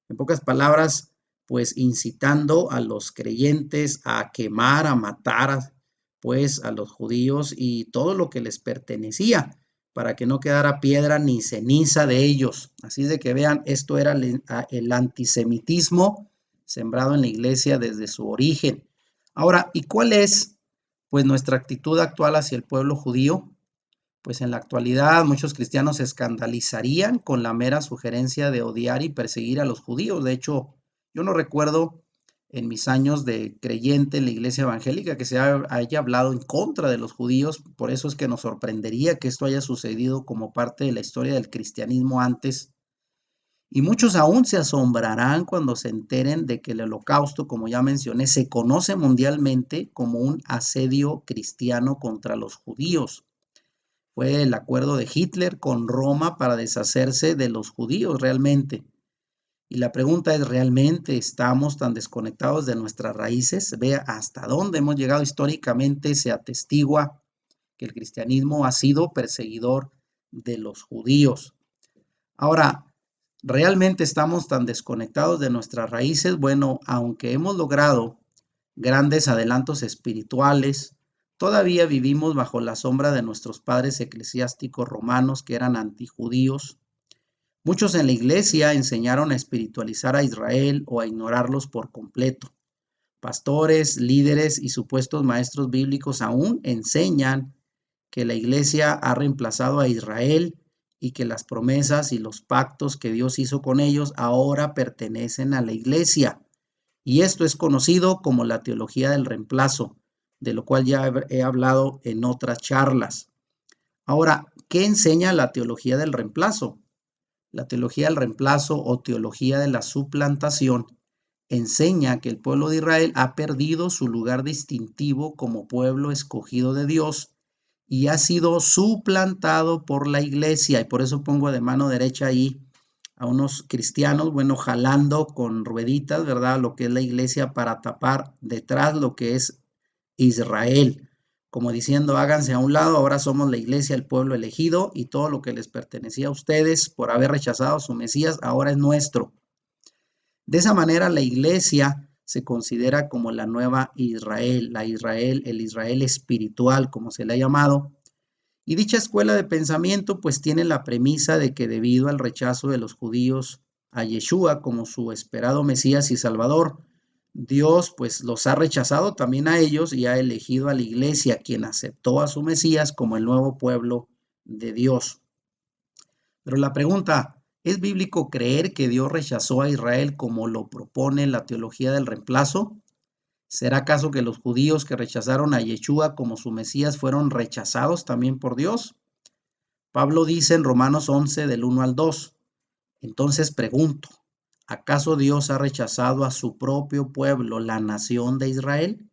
En pocas palabras, pues incitando a los creyentes a quemar, a matar, pues a los judíos y todo lo que les pertenecía, para que no quedara piedra ni ceniza de ellos. Así de que vean, esto era el antisemitismo sembrado en la iglesia desde su origen. Ahora, ¿y cuál es pues nuestra actitud actual hacia el pueblo judío? Pues en la actualidad muchos cristianos se escandalizarían con la mera sugerencia de odiar y perseguir a los judíos. De hecho, yo no recuerdo en mis años de creyente en la iglesia evangélica que se haya hablado en contra de los judíos. Por eso es que nos sorprendería que esto haya sucedido como parte de la historia del cristianismo antes. Y muchos aún se asombrarán cuando se enteren de que el holocausto, como ya mencioné, se conoce mundialmente como un asedio cristiano contra los judíos. Fue el acuerdo de Hitler con Roma para deshacerse de los judíos realmente. Y la pregunta es, ¿realmente estamos tan desconectados de nuestras raíces? Vea hasta dónde hemos llegado históricamente. Se atestigua que el cristianismo ha sido perseguidor de los judíos. Ahora, ¿realmente estamos tan desconectados de nuestras raíces? Bueno, aunque hemos logrado grandes adelantos espirituales, todavía vivimos bajo la sombra de nuestros padres eclesiásticos romanos que eran antijudíos. Muchos en la iglesia enseñaron a espiritualizar a Israel o a ignorarlos por completo. Pastores, líderes y supuestos maestros bíblicos aún enseñan que la iglesia ha reemplazado a Israel y que las promesas y los pactos que Dios hizo con ellos ahora pertenecen a la iglesia. Y esto es conocido como la teología del reemplazo, de lo cual ya he hablado en otras charlas. Ahora, ¿qué enseña la teología del reemplazo? La teología del reemplazo o teología de la suplantación enseña que el pueblo de Israel ha perdido su lugar distintivo como pueblo escogido de Dios y ha sido suplantado por la iglesia. Y por eso pongo de mano derecha ahí a unos cristianos, bueno, jalando con rueditas, ¿verdad? Lo que es la iglesia para tapar detrás lo que es Israel. Como diciendo, háganse a un lado, ahora somos la iglesia, el pueblo elegido, y todo lo que les pertenecía a ustedes por haber rechazado a su Mesías, ahora es nuestro. De esa manera la iglesia se considera como la nueva Israel, el Israel espiritual, como se le ha llamado. Y dicha escuela de pensamiento pues tiene la premisa de que debido al rechazo de los judíos a Yeshua como su esperado Mesías y Salvador, Dios pues los ha rechazado también a ellos y ha elegido a la iglesia, quien aceptó a su Mesías como el nuevo pueblo de Dios. Pero la pregunta, ¿es bíblico creer que Dios rechazó a Israel como lo propone la teología del reemplazo? ¿Será acaso que los judíos que rechazaron a Yeshua como su Mesías fueron rechazados también por Dios? Pablo dice en Romanos 11 del 1 al 2, entonces pregunto, ¿Acaso Dios ha rechazado a su propio pueblo, la nación de Israel?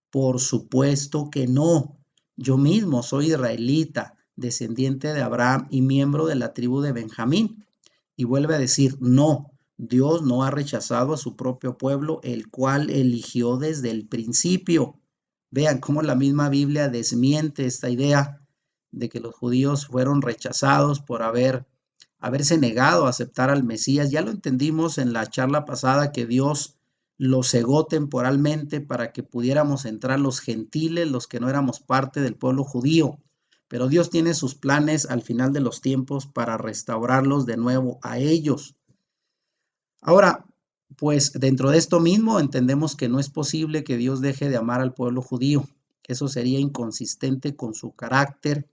Por supuesto que no. Yo mismo soy israelita, descendiente de Abraham y miembro de la tribu de Benjamín. Y vuelve a decir, no, Dios no ha rechazado a su propio pueblo, el cual eligió desde el principio. Vean cómo la misma Biblia desmiente esta idea de que los judíos fueron rechazados por haberse negado a aceptar al Mesías. Ya lo entendimos en la charla pasada que Dios los cegó temporalmente para que pudiéramos entrar los gentiles, los que no éramos parte del pueblo judío. Pero Dios tiene sus planes al final de los tiempos para restaurarlos de nuevo a ellos. Ahora, pues dentro de esto mismo entendemos que no es posible que Dios deje de amar al pueblo judío. Eso sería inconsistente con su carácter.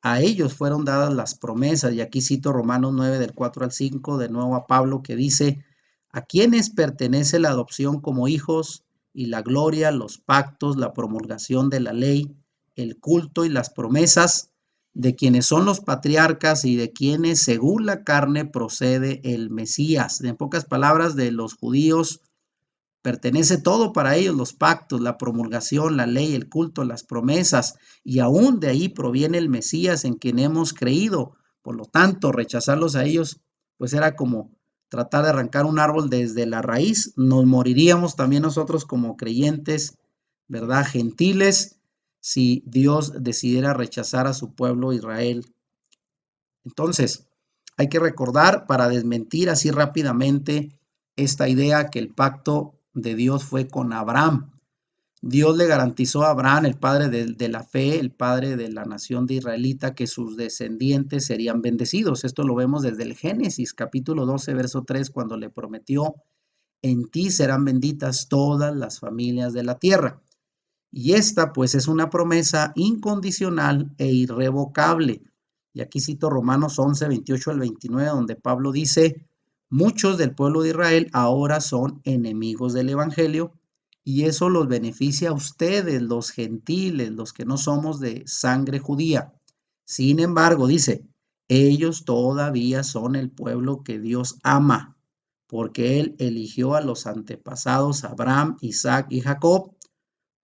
A ellos fueron dadas las promesas, y aquí cito Romanos 9 del 4 al 5, de nuevo a Pablo, que dice, a quienes pertenece la adopción como hijos y la gloria, los pactos, la promulgación de la ley, el culto y las promesas, de quienes son los patriarcas y de quienes según la carne procede el Mesías. En pocas palabras, de los judíos pertenece todo para ellos, los pactos, la promulgación, la ley, el culto, las promesas, y aún de ahí proviene el Mesías en quien hemos creído. Por lo tanto, rechazarlos a ellos, pues era como tratar de arrancar un árbol desde la raíz. Nos moriríamos también nosotros como creyentes, ¿verdad? Gentiles, si Dios decidiera rechazar a su pueblo Israel. Entonces, hay que recordar para desmentir así rápidamente esta idea que el pacto de Dios fue con Abraham. Dios le garantizó a Abraham, el padre de la fe, el padre de la nación de israelita, que sus descendientes serían bendecidos. Esto lo vemos desde el Génesis, capítulo 12, verso 3, cuando le prometió, en ti serán benditas todas las familias de la tierra. Y esta pues es una promesa incondicional e irrevocable. Y aquí cito Romanos 11, 28 al 29, donde Pablo dice, muchos del pueblo de Israel ahora son enemigos del Evangelio y eso los beneficia a ustedes, los gentiles, los que no somos de sangre judía. Sin embargo, dice, ellos todavía son el pueblo que Dios ama, porque Él eligió a los antepasados Abraham, Isaac y Jacob,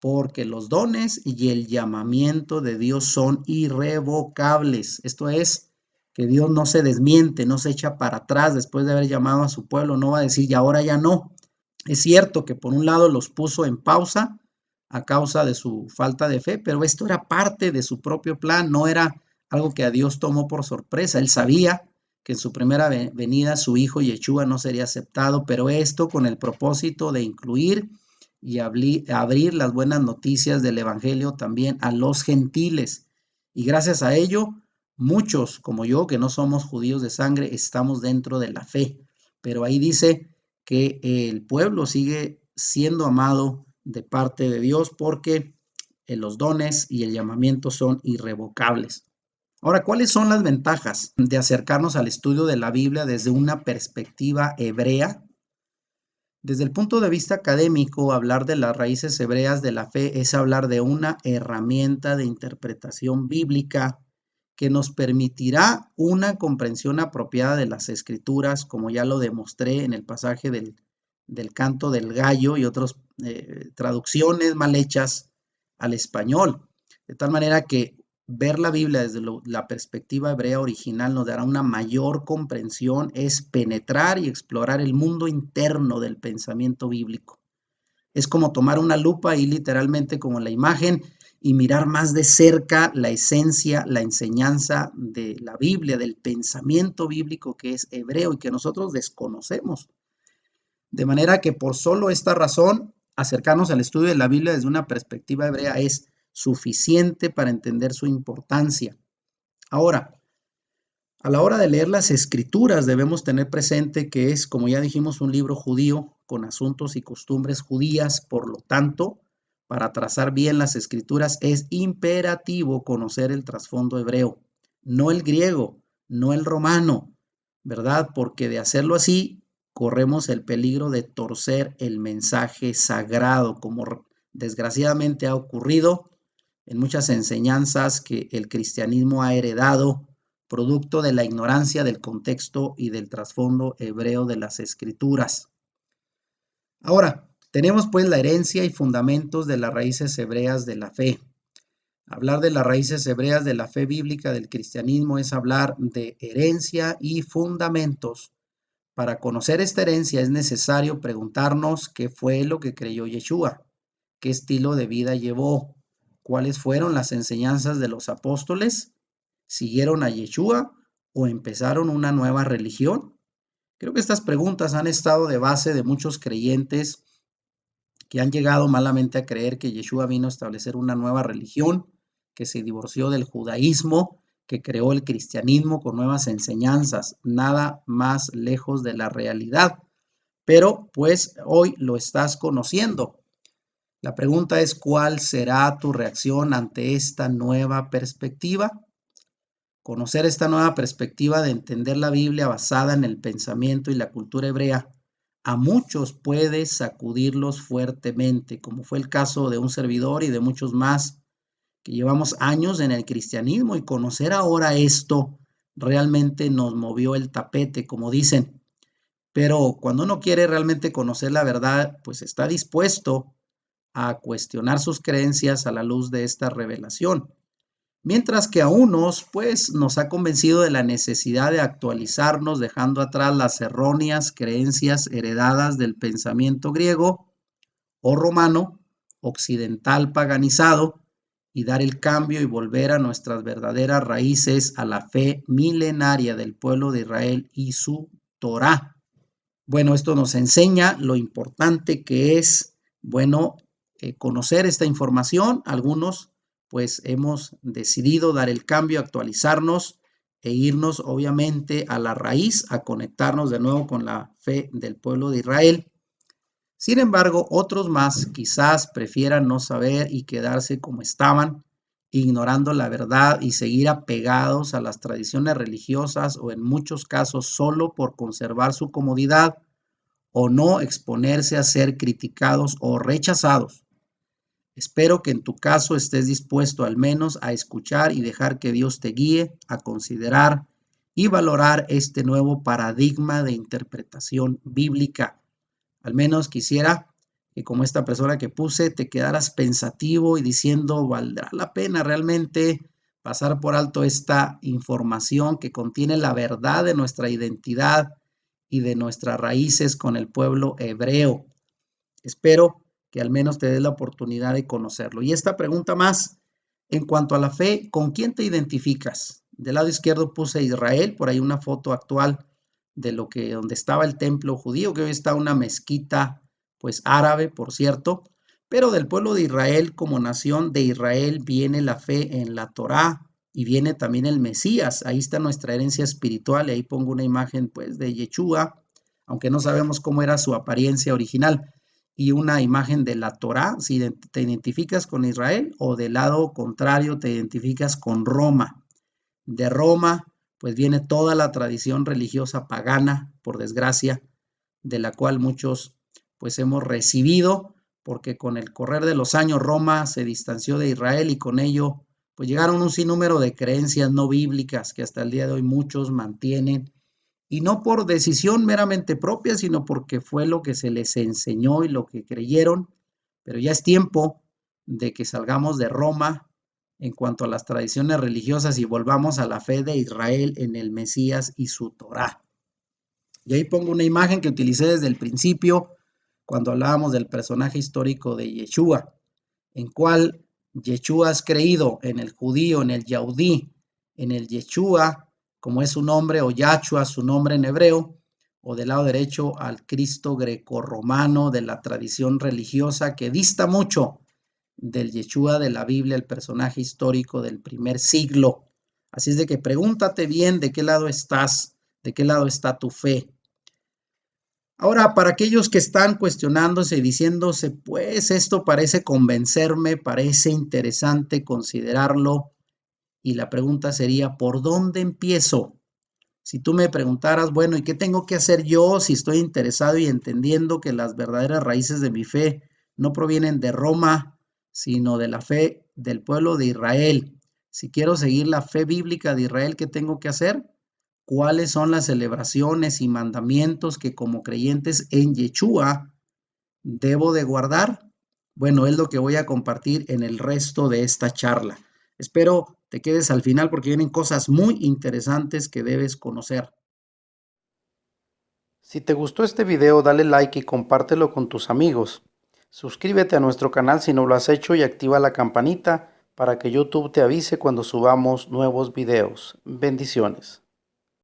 porque los dones y el llamamiento de Dios son irrevocables. Esto es, que Dios no se desmiente, no se echa para atrás después de haber llamado a su pueblo, no va a decir, y ahora ya no. Es cierto que por un lado los puso en pausa a causa de su falta de fe, pero esto era parte de su propio plan, no era algo que a Dios tomó por sorpresa. Él sabía que en su primera venida su hijo Yeshua no sería aceptado, pero esto con el propósito de incluir y abrir las buenas noticias del Evangelio también a los gentiles. Y gracias a ello, muchos como yo, que no somos judíos de sangre, estamos dentro de la fe. Pero ahí dice que el pueblo sigue siendo amado de parte de Dios porque los dones y el llamamiento son irrevocables. Ahora, ¿cuáles son las ventajas de acercarnos al estudio de la Biblia desde una perspectiva hebrea? Desde el punto de vista académico, hablar de las raíces hebreas de la fe es hablar de una herramienta de interpretación bíblica que nos permitirá una comprensión apropiada de las escrituras, como ya lo demostré en el pasaje del canto del gallo y otras traducciones mal hechas al español. De tal manera que ver la Biblia desde la perspectiva hebrea original nos dará una mayor comprensión, es penetrar y explorar el mundo interno del pensamiento bíblico. Es como tomar una lupa y literalmente como la imagen y mirar más de cerca la esencia, la enseñanza de la Biblia, del pensamiento bíblico que es hebreo y que nosotros desconocemos. De manera que por solo esta razón, acercarnos al estudio de la Biblia desde una perspectiva hebrea es suficiente para entender su importancia. Ahora, a la hora de leer las escrituras debemos tener presente que es, como ya dijimos, un libro judío con asuntos y costumbres judías. Por lo tanto, para trazar bien las escrituras es imperativo conocer el trasfondo hebreo, no el griego, no el romano, ¿verdad? Porque de hacerlo así, corremos el peligro de torcer el mensaje sagrado, como desgraciadamente ha ocurrido en muchas enseñanzas que el cristianismo ha heredado producto de la ignorancia del contexto y del trasfondo hebreo de las escrituras. Ahora, tenemos pues la herencia y fundamentos de las raíces hebreas de la fe. Hablar de las raíces hebreas de la fe bíblica del cristianismo es hablar de herencia y fundamentos. Para conocer esta herencia es necesario preguntarnos qué fue lo que creyó Yeshua, qué estilo de vida llevó, cuáles fueron las enseñanzas de los apóstoles, siguieron a Yeshua o empezaron una nueva religión. Creo que estas preguntas han estado de base de muchos creyentes que han llegado malamente a creer que Yeshua vino a establecer una nueva religión, que se divorció del judaísmo, que creó el cristianismo con nuevas enseñanzas, nada más lejos de la realidad. Pero pues hoy lo estás conociendo. La pregunta es, ¿cuál será tu reacción ante esta nueva perspectiva? Conocer esta nueva perspectiva de entender la Biblia basada en el pensamiento y la cultura hebrea a muchos puede sacudirlos fuertemente, como fue el caso de un servidor y de muchos más que llevamos años en el cristianismo, y conocer ahora esto realmente nos movió el tapete, como dicen. Pero cuando uno quiere realmente conocer la verdad, pues está dispuesto a cuestionar sus creencias a la luz de esta revelación. Mientras que a unos, pues, nos ha convencido de la necesidad de actualizarnos, dejando atrás las erróneas creencias heredadas del pensamiento griego o romano, occidental paganizado, y dar el cambio y volver a nuestras verdaderas raíces, a la fe milenaria del pueblo de Israel y su Torá. Bueno, esto nos enseña lo importante que es, bueno, conocer esta información. Algunos pues hemos decidido dar el cambio, actualizarnos e irnos obviamente a la raíz, a conectarnos de nuevo con la fe del pueblo de Israel. Sin embargo, otros más quizás prefieran no saber y quedarse como estaban, ignorando la verdad y seguir apegados a las tradiciones religiosas, o en muchos casos solo por conservar su comodidad o no exponerse a ser criticados o rechazados. Espero que en tu caso estés dispuesto al menos a escuchar y dejar que Dios te guíe a considerar y valorar este nuevo paradigma de interpretación bíblica. Al menos quisiera que, como esta persona que puse, te quedaras pensativo y diciendo, ¿valdrá la pena realmente pasar por alto esta información que contiene la verdad de nuestra identidad y de nuestras raíces con el pueblo hebreo? Espero que al menos te des la oportunidad de conocerlo. Y esta pregunta más, en cuanto a la fe, ¿con quién te identificas? Del lado izquierdo puse Israel, por ahí una foto actual de donde estaba el templo judío, que hoy está una mezquita pues árabe, por cierto, pero del pueblo de Israel como nación de Israel viene la fe en la Torá y viene también el Mesías. Ahí está nuestra herencia espiritual, y ahí pongo una imagen pues de Yeshua, aunque no sabemos cómo era su apariencia original, y una imagen de la Torá, si te identificas con Israel, o del lado contrario te identificas con Roma. De Roma, pues viene toda la tradición religiosa pagana, por desgracia, de la cual muchos pues hemos recibido, porque con el correr de los años Roma se distanció de Israel, y con ello pues llegaron un sinnúmero de creencias no bíblicas que hasta el día de hoy muchos mantienen, y no por decisión meramente propia, sino porque fue lo que se les enseñó y lo que creyeron. Pero ya es tiempo de que salgamos de Roma en cuanto a las tradiciones religiosas y volvamos a la fe de Israel en el Mesías y su Torá. Y ahí pongo una imagen que utilicé desde el principio cuando hablábamos del personaje histórico de Yeshua, en cual Yeshua has creído, en el judío, en el yaudí, en el Yeshua, como es su nombre, o Yahshua, su nombre en hebreo, o del lado derecho al Cristo grecorromano de la tradición religiosa, que dista mucho del Yeshua de la Biblia, el personaje histórico del primer siglo. Así es de que pregúntate bien de qué lado estás, de qué lado está tu fe. Ahora, para aquellos que están cuestionándose y diciéndose, pues esto parece convencerme, parece interesante considerarlo, y la pregunta sería, ¿por dónde empiezo? Si tú me preguntaras, bueno, ¿y qué tengo que hacer yo si estoy interesado y entendiendo que las verdaderas raíces de mi fe no provienen de Roma, sino de la fe del pueblo de Israel? Si quiero seguir la fe bíblica de Israel, ¿qué tengo que hacer? ¿Cuáles son las celebraciones y mandamientos que como creyentes en Yeshua debo de guardar? Bueno, es lo que voy a compartir en el resto de esta charla. Espero te quedes al final porque vienen cosas muy interesantes que debes conocer. Si te gustó este video, dale like y compártelo con tus amigos. Suscríbete a nuestro canal si no lo has hecho y activa la campanita para que YouTube te avise cuando subamos nuevos videos. Bendiciones.